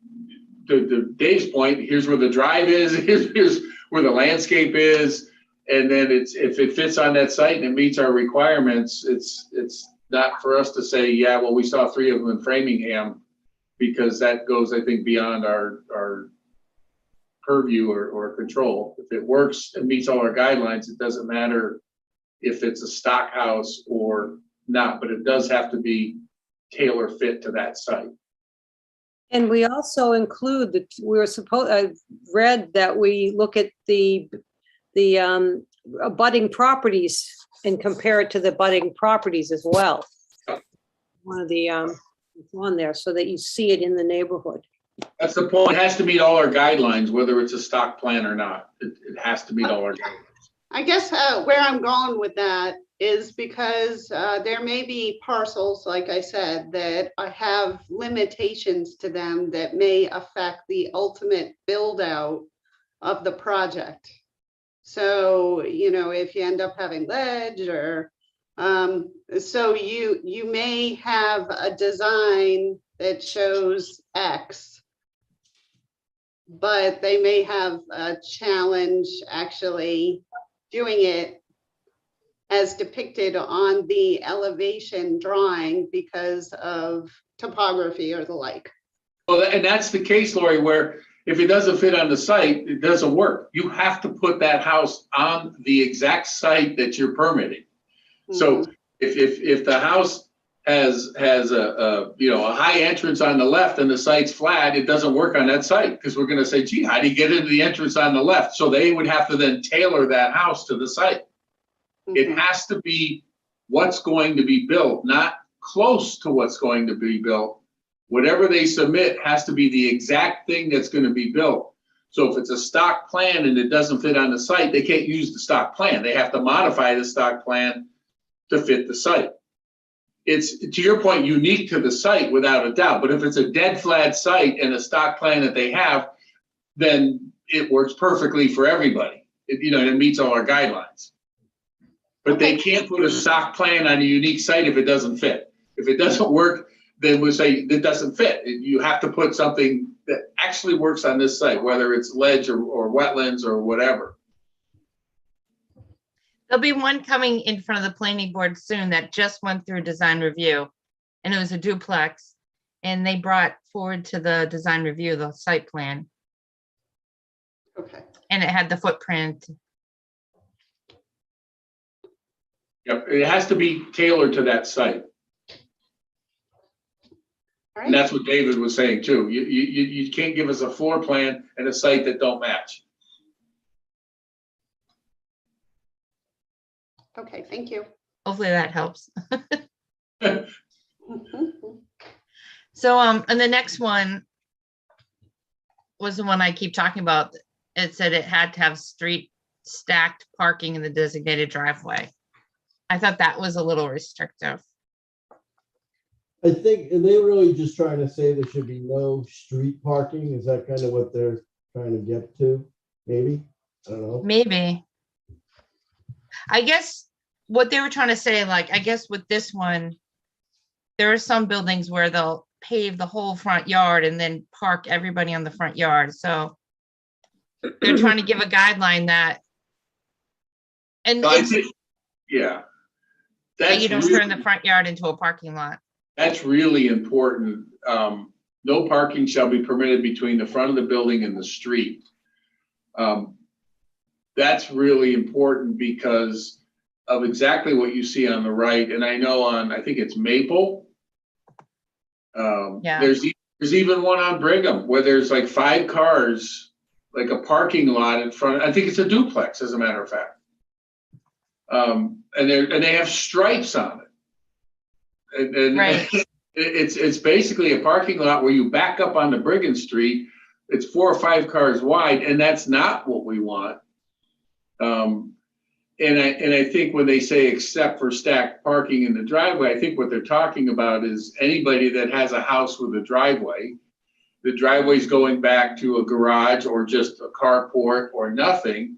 S3: to Dave's point, here's where the drive is, here's where the landscape is, and then if it fits on that site and it meets our requirements, it's not for us to say, yeah, well, we saw 3 of them in Framingham, because that goes, I think, beyond our purview or control. If it works and meets all our guidelines, it doesn't matter if it's a stock house or not, but it does have to be tailor fit to that site.
S2: And we also include that I've read that we look at the abutting properties and compare it to the abutting properties as well. One of the, it's on there so that you see it in the neighborhood.
S3: That's the point. It has to meet all our guidelines, whether it's a stock plan or not. It has to meet all our guidelines.
S5: I guess where I'm going with that is because there may be parcels, like I said, that have limitations to them that may affect the ultimate build out of the project. So, you know, if you end up having ledge or, so you may have a design that shows X, but they may have a challenge actually doing it as depicted on the elevation drawing because of topography or the like.
S3: Well, and that's the case, Lori, where if it doesn't fit on the site, it doesn't work. You have to put that house on the exact site that you're permitting. So if the house has a high entrance on the left and the site's flat, it doesn't work on that site, because we're going to say, gee, how do you get into the entrance on the left? So they would have to then tailor that house to the site. It has to be what's going to be built, not close to what's going to be built. Whatever they submit has to be the exact thing that's going to be built. So if it's a stock plan and it doesn't fit on the site, they can't use the stock plan. They have to modify the stock plan to fit the site. it's, to your point, unique to the site without a doubt. But if it's a dead flat site and a stock plan that they have, then it works perfectly for everybody. It meets all our guidelines. But they can't put a stock plan on a unique site if it doesn't fit. If it doesn't work, then we'll say it doesn't fit. You have to put something that actually works on this site, whether it's ledge or wetlands or whatever.
S1: There'll be one coming in front of the planning board soon that just went through design review. And it was a duplex. And they brought forward to the design review, the site plan,
S5: Okay.
S1: and it had the footprint.
S3: Yep, it has to be tailored to that site.
S5: All
S3: And
S5: right.
S3: that's what David was saying too. You can't give us a floor plan and a site that don't match.
S5: Okay, thank you.
S1: Hopefully that helps.
S5: Mhm.
S1: So, and the next one was the one I keep talking about. It said it had to have street stacked parking in the designated driveway. I thought that was a little restrictive.
S6: I think they're really just trying to say there should be no street parking. Is that kind of what they're trying to get to? Maybe? I don't know.
S1: Maybe. I guess what they were trying to say, like, I guess with this one, there are some buildings where they'll pave the whole front yard and then park everybody on the front yard. So they're trying to give a guideline that, and
S3: I
S1: it's,
S3: think, yeah.
S1: that
S3: That's
S1: you don't
S3: really-
S1: turn the front yard into a parking lot.
S3: That's really important. No parking shall be permitted between the front of the building and the street. That's really important because of exactly what you see on the right. And I know I think it's Maple.
S1: Yeah.
S3: There's even one on Brigham where there's like 5 cars, like a parking lot in front. I think it's a duplex, as a matter of fact. And they have stripes on it. And
S1: Right.
S3: it's basically a parking lot where you back up onto Brigham Street. It's 4 or 5 cars wide, and that's not what we want. And I think when they say except for stacked parking in the driveway, I think what they're talking about is anybody that has a house with a driveway. The driveway's going back to a garage or just a carport or nothing,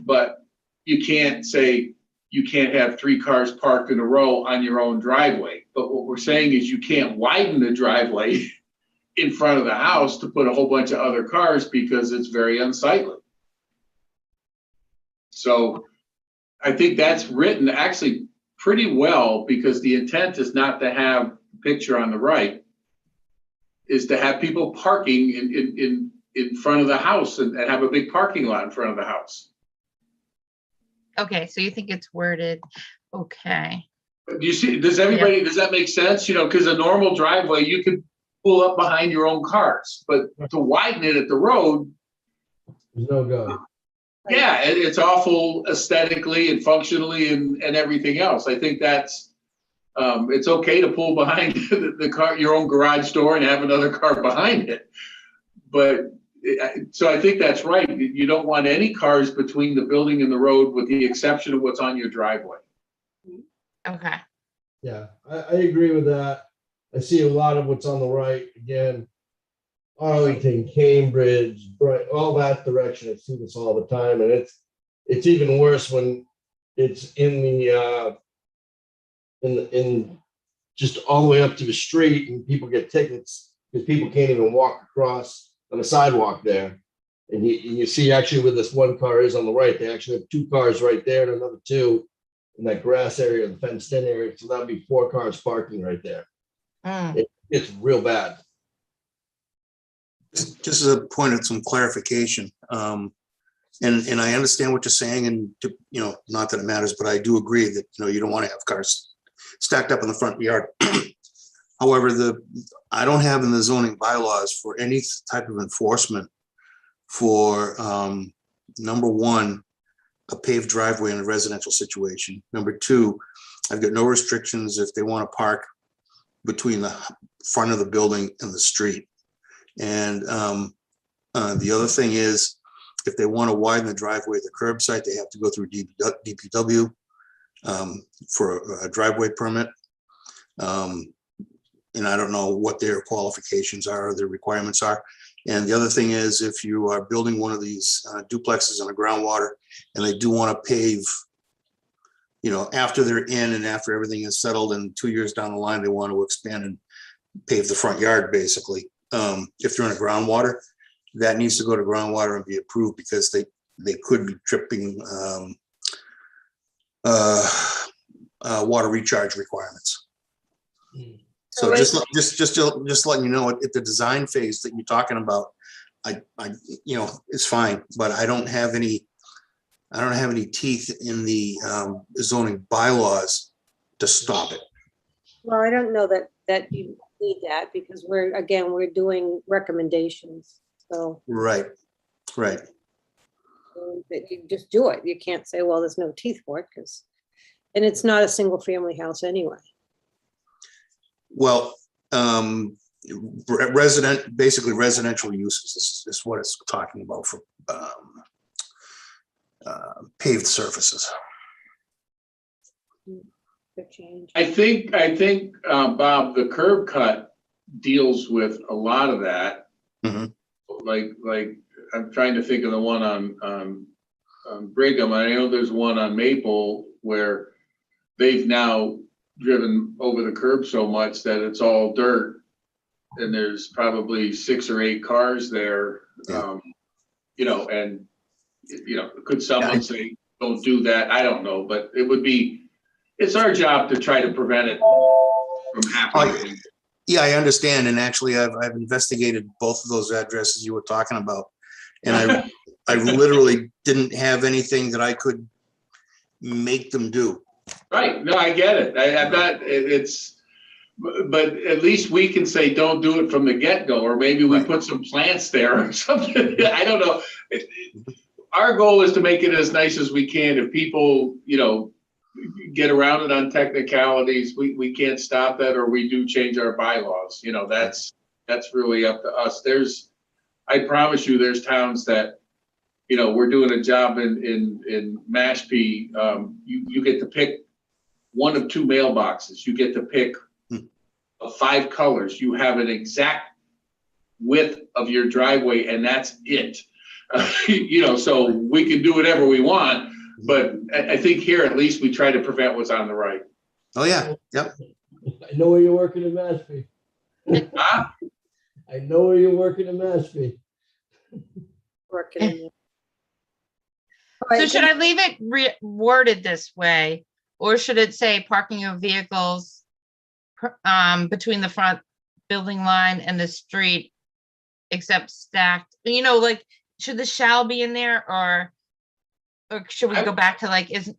S3: but you can't say you can't have 3 cars parked in a row on your own driveway. But what we're saying is you can't widen the driveway in front of the house to put a whole bunch of other cars because it's very unsightly. So I think that's written actually pretty well because the intent is not to have the picture on the right, is to have people parking in front of the house and have a big parking lot in front of the house.
S1: Okay, so you think it's worded, okay.
S3: Do you see, does that make sense? Because a normal driveway, you could pull up behind your own cars, but to widen it at the road,
S6: There's no go.
S3: yeah, it's awful aesthetically and functionally and everything else. I think that's, it's okay to pull behind the car, your own garage door and have another car behind it. But, so I think that's right. You don't want any cars between the building and the road with the exception of what's on your driveway.
S1: Okay,
S6: Yeah, I agree with that. I see a lot of what's on the right, again, Arlington, Cambridge, all that direction. I see this all the time, and it's even worse when it's in the in just all the way up to the street, and people get tickets because people can't even walk across on the sidewalk there. And you see actually where this one car is on the right, they actually have 2 cars right there and another 2 in that grass area, the fenced in area. So that'd be 4 cars parking right there.
S1: Mm,
S6: It's real bad.
S4: Just as a point of some clarification, and I understand what you're saying, and not that it matters, but I do agree that you don't want to have cars stacked up in the front yard. However, I don't have in the zoning bylaws for any type of enforcement for number 1, a paved driveway in a residential situation. Number 2, I've got no restrictions if they want to park between the front of the building and the street. And the other thing is, if they want to widen the driveway at the curb site, they have to go through DPW for a driveway permit. And I don't know what their qualifications are, or their requirements are. And the other thing is, if you are building one of these duplexes on the groundwater and they do want to pave, after they're in and after everything is settled and 2 years down the line, they want to expand and pave the front yard, basically. If they're in a groundwater, that needs to go to groundwater and be approved, because they could be tripping water recharge requirements. So just letting you know, at the design phase that you're talking about, it's fine, but I don't have any teeth in the zoning bylaws to stop it.
S2: Well, I don't know that you need that, because we're doing recommendations. So
S4: Right.
S2: that you just do it. You can't say, well, there's no teeth for it, and it's not a single family house anyway.
S4: Well, basically residential uses is what it's talking about for paved surfaces.
S2: Good change.
S3: I think, Bob, the curb cut deals with a lot of that.
S4: Mhm.
S3: Like, I'm trying to think of the one on Brigham. I know there's one on Maple where they've now driven over the curb so much that it's all dirt. And there's probably 6 or 8 cars there.
S4: Yeah.
S3: And could someone say, don't do that? I don't know, but it's our job to try to prevent it from happening.
S4: Yeah, I understand. And actually, I've investigated both of those addresses you were talking about. And I literally didn't have anything that I could make them do.
S3: Right, no, I get it. I'm not, but at least we can say, don't do it from the get-go, or maybe we
S4: Right.
S3: put some plants there or something. I don't know. Our goal is to make it as nice as we can. If people, get around it on technicalities, we can't stop that, or we do change our bylaws. That's really up to us. I promise you, there's towns that, we're doing a job in Mashpee. You get to pick one of 2 mailboxes. You get to pick 5 colors. You have an exact width of your driveway, and that's it. So we can do whatever we want, but I think here at least we try to prevent what's on the right.
S4: Oh, yeah. Yep.
S6: I know where you're working in Mashpee.
S3: Huh?
S6: I know where you're working in Mashpee.
S2: Working in there. All
S1: So
S2: right,
S1: should I leave it worded this way, or should it say parking of vehicles between the front building line and the street, except stacked? Should the shall be in there, or should we go back to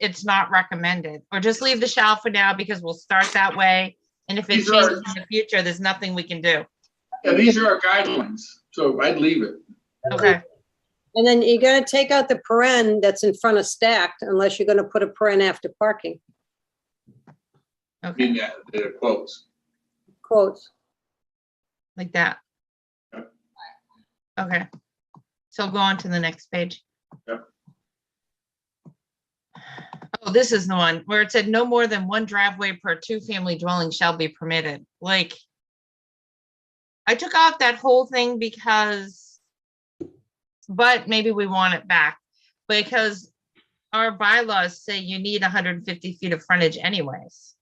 S1: it's not recommended, or just leave the shall for now, because we'll start that way, and if it
S3: These
S1: changes
S3: are-
S1: in the future, there's nothing we can do.
S3: Yeah, these are our guidelines, so I'd leave it.
S1: Okay,
S2: And then you're gonna take out the paren that's in front of stacked, unless you're gonna put a paren after parking,
S1: okay,
S3: In the quotes.
S2: quotes.
S1: like that.
S3: Yep.
S1: Okay, so go on to the next page.
S3: Yep.
S1: Oh, this is the one where it said no more than 1 driveway per 2-family dwelling shall be permitted. I took off that whole thing but maybe we want it back, because our bylaws say you need 150 feet of frontage anyways.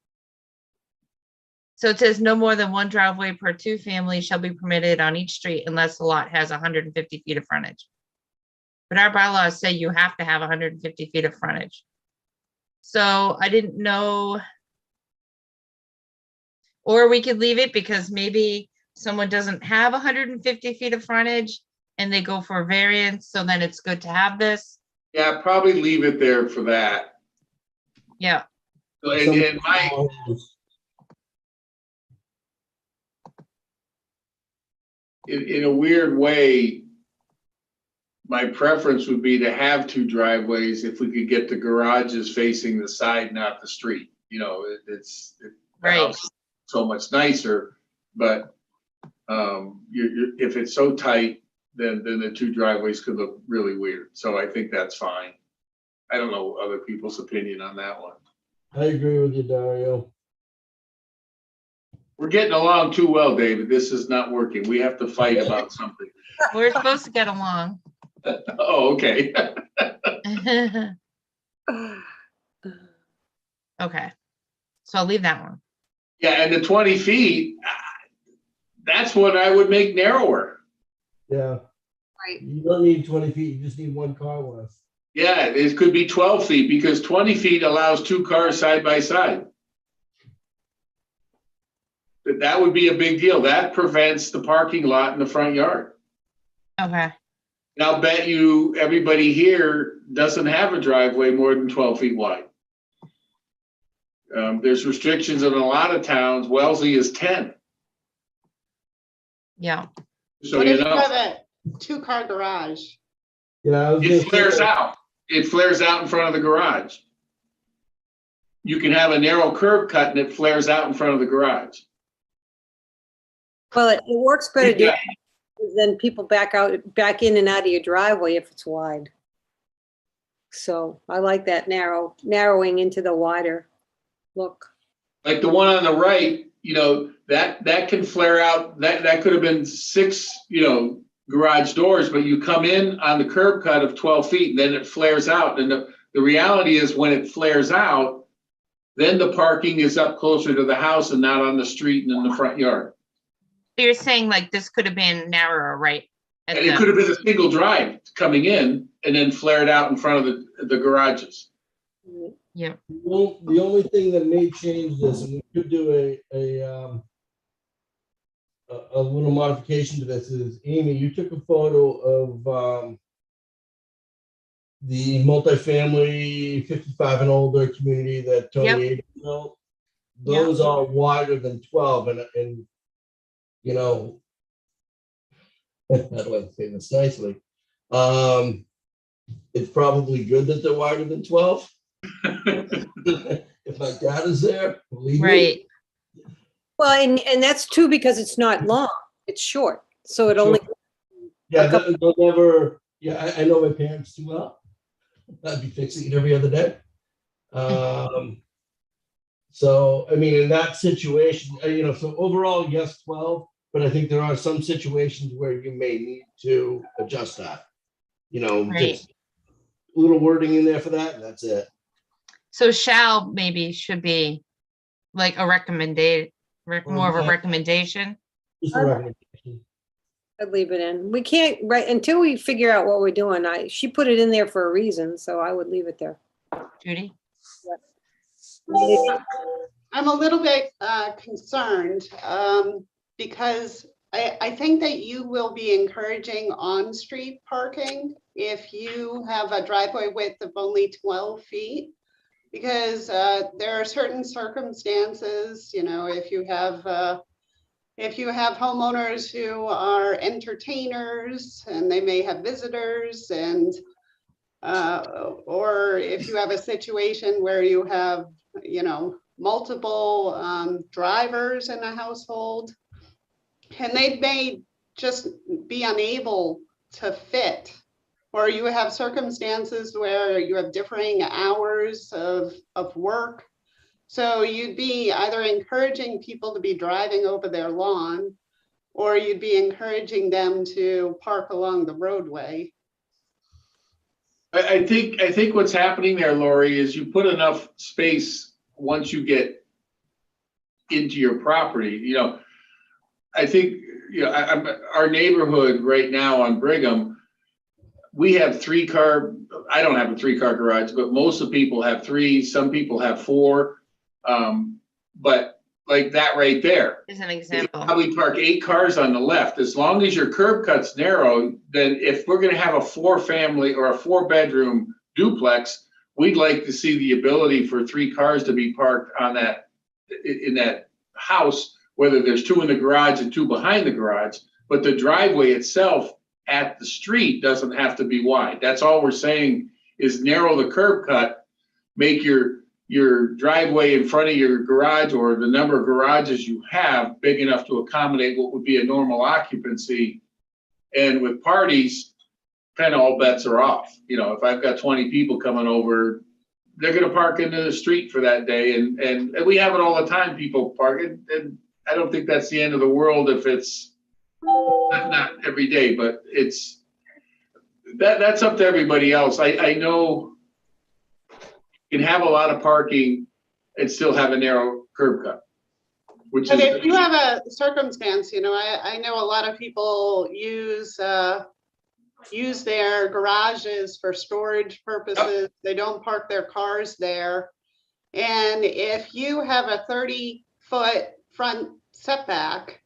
S1: So it says no more than 1 driveway per 2-family shall be permitted on each street unless the lot has 150 feet of frontage. But our bylaws say you have to have 150 feet of frontage. So I didn't know. Or we could leave it, because maybe someone doesn't have 150 feet of frontage and they go for a variance, so then it's good to have this.
S3: Yeah, probably leave it there for that.
S1: Yeah,
S3: And in a weird way, my preference would be to have 2 driveways if we could get the garages facing the side, not the street. The
S1: Right.
S3: house is so much nicer, but if it's so tight, then the 2 driveways could look really weird. So I think that's fine. I don't know other people's opinion on that one.
S6: I agree with you, Dario.
S3: We're getting along too well, David. This is not working. We have to fight about something.
S1: We're supposed to get along.
S3: Oh, okay.
S1: Okay, so I'll leave that one.
S3: Yeah, and the 20 feet, that's what I would make narrower.
S6: Yeah.
S2: Right.
S6: You don't need 20 feet, you just need one car worth.
S3: Yeah, it could be 12 feet because 20 feet allows 2 cars side by side. But that would be a big deal. That prevents the parking lot in the front yard.
S1: Okay,
S3: And I'll bet you everybody here doesn't have a driveway more than 12 feet wide. There's restrictions in a lot of towns. Wellesley is 10.
S1: yeah,
S3: So
S5: What
S3: you
S5: if you
S3: know,
S5: have a 2-car garage?
S6: Yeah, I was
S3: it
S6: gonna
S3: flares
S6: say,
S3: out. It flares out in front of the garage. You can have a narrow curb cut and it flares out in front of the garage.
S2: Well, it works better
S3: Yeah.
S2: than people back in and out of your driveway if it's wide. So I like that narrowing into the wider look.
S3: Like the one on the right, you know, that can flare out. That could have been 6, you know, garage doors, but you come in on the curb cut of 12 feet and then it flares out. And the reality is when it flares out, then the parking is up closer to the house and not on the street and in the front yard.
S1: so you're saying like this could have been narrower, right? At
S3: And it
S1: the-
S3: could have been a single drive coming in and then flared out in front of the garages.
S1: Yeah,
S6: the only thing that may change this, and we could do a little modification to this, is Amy, you took a photo of the multifamily 55 and older community that Tony Adams built. Those are wider than 12, and you know, how do I say this nicely? It's probably good that they're wider than 12. If my dad is there, believe me.
S1: right,
S2: Well, and that's too because it's not long, it's short. So it only,
S6: Yeah, they'll never, yeah, I know my parents too well. I'd be fixing it every other day. So, I mean, in that situation, you know, so overall, yes, 12, but I think there are some situations where you may need to adjust that. You know,
S1: Right.
S6: just a little wording in there for that, and that's it.
S1: so shall maybe should be like a recommended, more of a
S6: Yeah.
S1: recommendation.
S6: Just a recommendation.
S2: I'd leave it in. We can't, right, until we figure out what we're doing. She put it in there for a reason, so I would leave it there.
S1: Judy?
S5: I'm a little bit concerned because I think that you will be encouraging on-street parking if you have a driveway width of only 12 feet. Because there are certain circumstances, you know, if you have homeowners who are entertainers and they may have visitors, and or if you have a situation where you have, you know, multiple drivers in a household, and they may just be unable to fit. Or you have circumstances where you have differing hours of work. So you'd be either encouraging people to be driving over their lawn, or you'd be encouraging them to park along the roadway.
S3: I think what's happening there, Lori, is you put enough space once you get into your property. You know, I think, you know, our neighborhood right now on Brigham, we have 3-car, I don't have a 3-car garage, but most of the people have 3, some people have 4. But like that right there,
S1: As an
S3: you
S1: example.
S3: probably park 8 cars on the left. As long as your curb cut's narrow, then if we're gonna have a 4-family or a 4-bedroom duplex, we'd like to see the ability for 3 cars to be parked on that, in that house, whether there's 2 in the garage and 2 behind the garage, but the driveway itself at the street doesn't have to be wide. That's all we're saying is narrow the curb cut, make your driveway in front of your garage or the number of garages you have big enough to accommodate what would be a normal occupancy. And with parties, kind of all bets are off. You know, if I've got 20 people coming over, they're gonna park into the street for that day. And we have it all the time, people parking, and I don't think that's the end of the world if it's not every day, but that's up to everybody else. I know you can have a lot of parking and still have a narrow curb cut, which
S5: But
S3: is.
S5: if you have a circumstance, I know a lot of people use their garages for storage purposes. They don't park their cars there. And if you have a 30-foot front setback,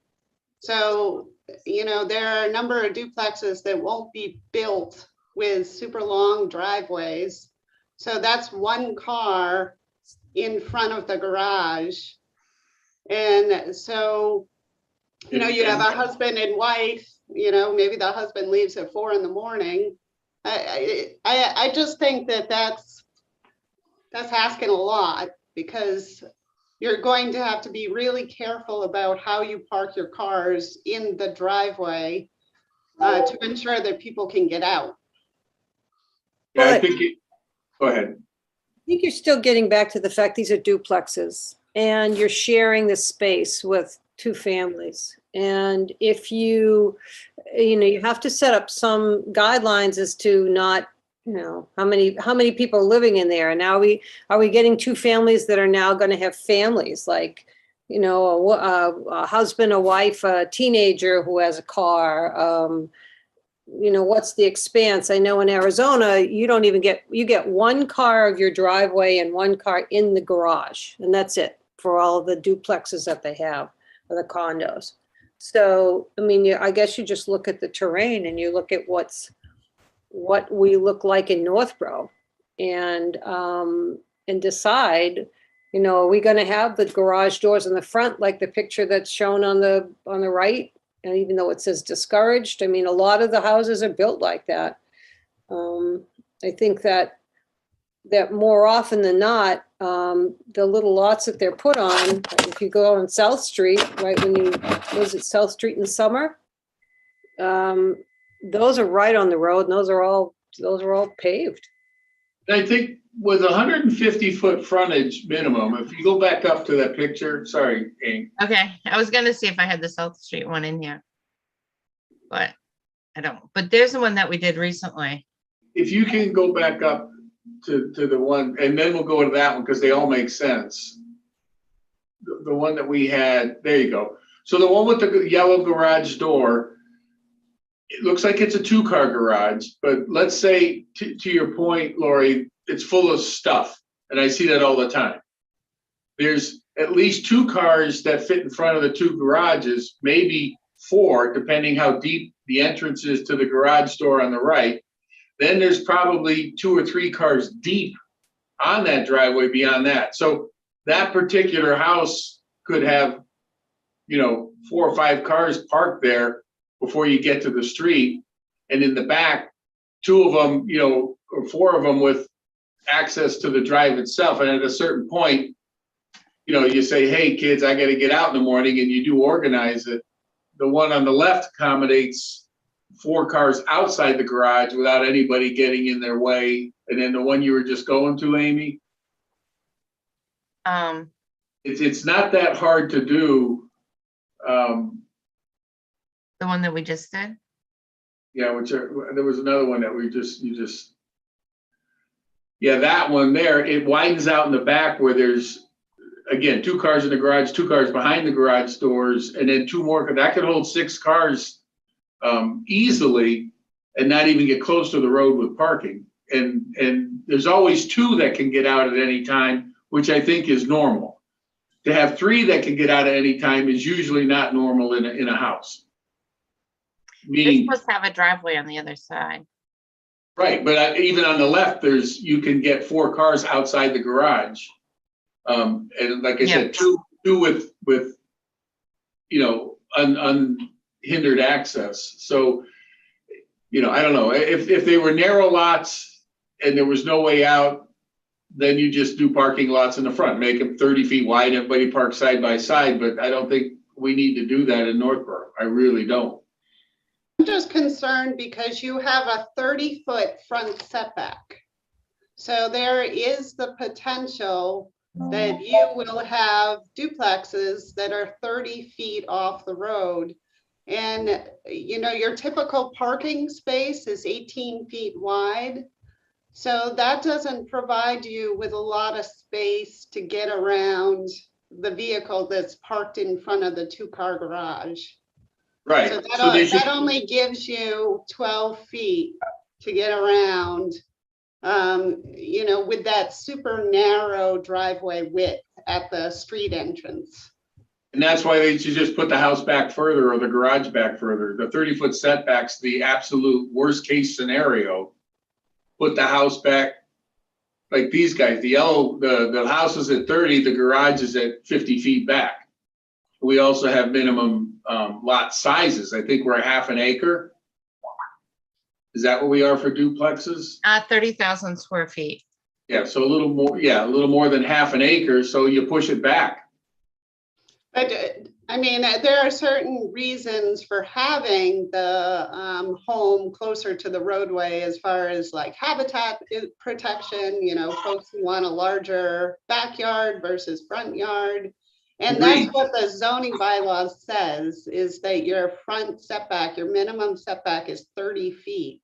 S5: so, there are a number of duplexes that won't be built with super long driveways. So that's one car in front of the garage. And so, you have a husband and wife, maybe the husband leaves at 4 a.m. I just think that's asking a lot, because you're going to have to be really careful about how you park your cars in the driveway to ensure that people can get out.
S3: Yeah, I think go ahead.
S2: I think you're still getting back to the fact these are duplexes and you're sharing the space with two families. And if you have to set up some guidelines as to not, how many people are living in there. And now are we getting two families that are now going to have families, like, a husband, a wife, a teenager who has a car. What's the expanse? I know in Arizona, you get one car of your driveway and one car in the garage, and that's it for all of the duplexes that they have, or the condos. So, I guess you just look at the terrain and you look at what we look like in Northborough, and decide, are we going to have the garage doors in the front, like the picture that's shown on the right? And even though it says discouraged, a lot of the houses are built like that. I think that more often than not, the little lots that they're put on, if you go on South Street, right, was it South Street in summer? Those are right on the road, and those are all paved.
S3: And I think with 150-foot frontage minimum, if you go back up to that picture, sorry, Amy.
S1: Okay, I was gonna see if I had the South Street one in here. But I don't, but there's the one that we did recently.
S3: If you can go back up to the one, and then we'll go to that one, because they all make sense. The one that we had, there you go. So the one with the yellow garage door, it looks like it's a 2-car garage, but let's say, to your point, Lori, it's full of stuff, and I see that all the time. There's at least 2 cars that fit in front of the 2 garages, maybe 4, depending how deep the entrance is to the garage door on the right. Then there's probably 2 or 3 cars deep on that driveway beyond that. So that particular house could have, 4 or 5 cars parked there before you get to the street. And in the back, 2 of them, or 4 of them with access to the drive itself. And at a certain point, you say, hey, kids, I got to get out in the morning, and you do organize it. The one on the left accommodates 4 cars outside the garage without anybody getting in their way. And then the one you were just going to, Amy, it's not that hard to do.
S1: The one that we just did?
S3: Yeah, there was another one that that one there, it widens out in the back where there's, again, 2 cars in the garage, 2 cars behind the garage doors, and then 2 more. That could hold 6 cars easily and not even get close to the road with parking. And there's always 2 that can get out at any time, which I think is normal. To have 3 that can get out at any time is usually not normal in a house.
S1: They're
S3: Meaning,
S1: supposed to have a driveway on the other side.
S3: right, but even on the left, you can get 4 cars outside the garage. And like I said, two with unhindered access. So, I don't know, if they were narrow lots and there was no way out, then you just do parking lots in the front, make them 30 feet wide, everybody parks side by side. But I don't think we need to do that in Northborough. I really don't.
S5: I'm just concerned because you have a 30-foot front setback. So there is the potential that you will have duplexes that are 30 feet off the road. And, you know, your typical parking space is 18 feet wide. So that doesn't provide you with a lot of space to get around the vehicle that's parked in front of the two-car garage.
S3: Right.
S5: So
S3: So they should,
S5: that only gives you 12 feet to get around, you know, with that super narrow driveway width at the street entrance.
S3: and that's why they should just put the house back further or the garage back further. The 30-foot setback's the absolute worst case scenario. Put the house back, like these guys, the house is at 30, the garage is at 50 feet back. We also have minimum lot sizes. I think we're a half an acre. Is that what we are for duplexes?
S1: 30,000 square feet.
S3: Yeah, so a little more than half an acre, so you push it back.
S5: But I mean, there are certain reasons for having the home closer to the roadway as far as like habitat protection, you know, folks who want a larger backyard versus front yard. And that's
S3: Agreed.
S5: what the zoning bylaws says, is that your front setback, your minimum setback is 30 feet.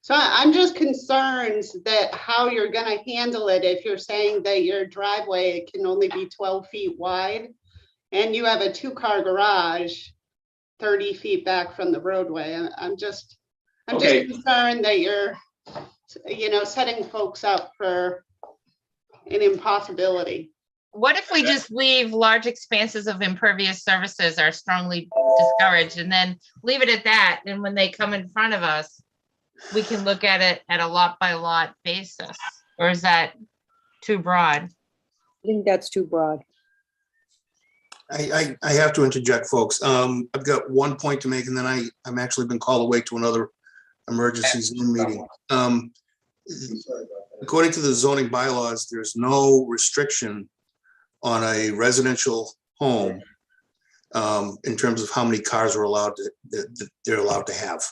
S5: So I'm just concerned that how you're gonna handle it if you're saying that your driveway can only be 12 feet wide and you have a two-car garage 30 feet back from the roadway. I'm just
S3: Okay.
S5: concerned that you're, you know, setting folks up for an impossibility.
S1: What if we just leave large expanses of impervious surfaces are strongly discouraged and then leave it at that? And when they come in front of us, we can look at it at a lot by lot basis? Or is that too broad?
S2: I think that's too broad.
S4: I have to interject, folks. I've got one point to make, and then I'm actually been called away to another emergency Zoom meeting. According to the zoning bylaws, there's no restriction on a residential home in terms of how many cars are allowed to, that they're allowed to have.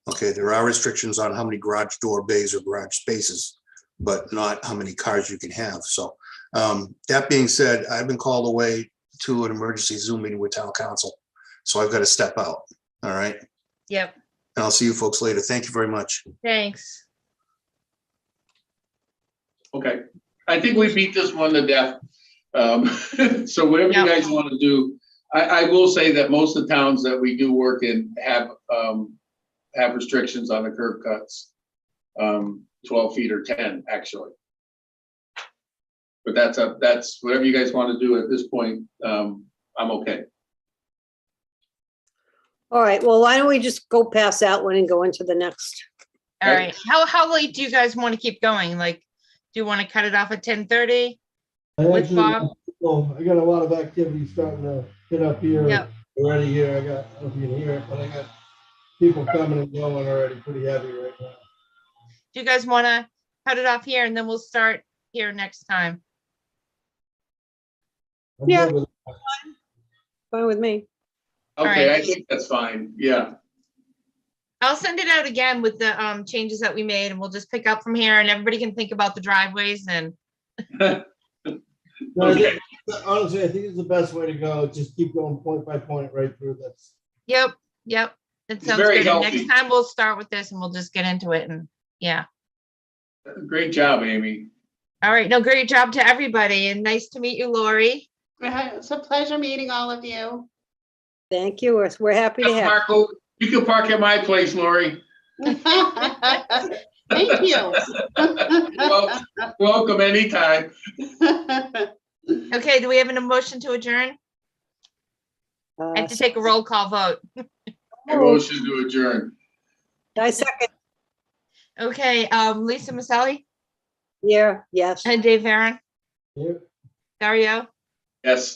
S4: Okay, there are restrictions on how many garage door bays or garage spaces, but not how many cars you can have. So that being said, I've been called away to an emergency Zoom meeting with town council. So I've got to step out. All right.
S1: Yep,
S4: And I'll see you folks later. Thank you very much.
S1: thanks.
S3: Okay, I think we beat this one to death. So whatever you
S1: Yep.
S3: guys want to do, I will say that most of the towns that we do work in have restrictions on the curb cuts. 12 feet or 10, actually. But that's whatever you guys want to do at this point. I'm okay.
S2: All right, well, why don't we just go past that one and go into the next?
S1: All
S3: Right.
S1: right, how late do you guys want to keep going? Like, do you want to cut it off at 10:30?
S7: I
S1: With
S7: actually,
S1: Bob?
S7: well, I got a lot of activity starting to hit up here
S1: Yep.
S7: already here. I got, I don't know if you can hear it, but I got people coming and going already pretty heavy right now.
S1: Do you guys want to cut it off here and then we'll start here next time?
S7: I'm
S2: Yeah.
S7: good with it.
S2: Fine with me.
S3: Okay,
S1: right.
S3: I think that's fine. Yeah.
S1: I'll send it out again with the changes that we made and we'll just pick up from here and everybody can think about the driveways and
S7: No, I
S3: Okay.
S7: think- honestly, I think it's the best way to go. Just keep going point by point right through this.
S1: yep. It
S3: It's
S1: sounds
S3: very
S1: good. And
S3: healthy.
S1: next time we'll start with this and we'll just get into it and yeah.
S3: Great job, Amy.
S1: All right. No, great job to everybody and nice to meet you, Lori.
S5: It's a pleasure meeting all of you.
S2: Thank you. We're happy to have.
S3: Marco, you can park at my place, Lori.
S5: Thank you.
S3: Welcome anytime.
S1: Okay, do we have an motion to adjourn? I have to take a roll call vote.
S3: Motion to adjourn.
S2: I second.
S1: Okay, Lisa Maselli
S2: Yeah, yes.
S1: and Dave Aaron,
S7: Here.
S1: Dario,
S3: Yes.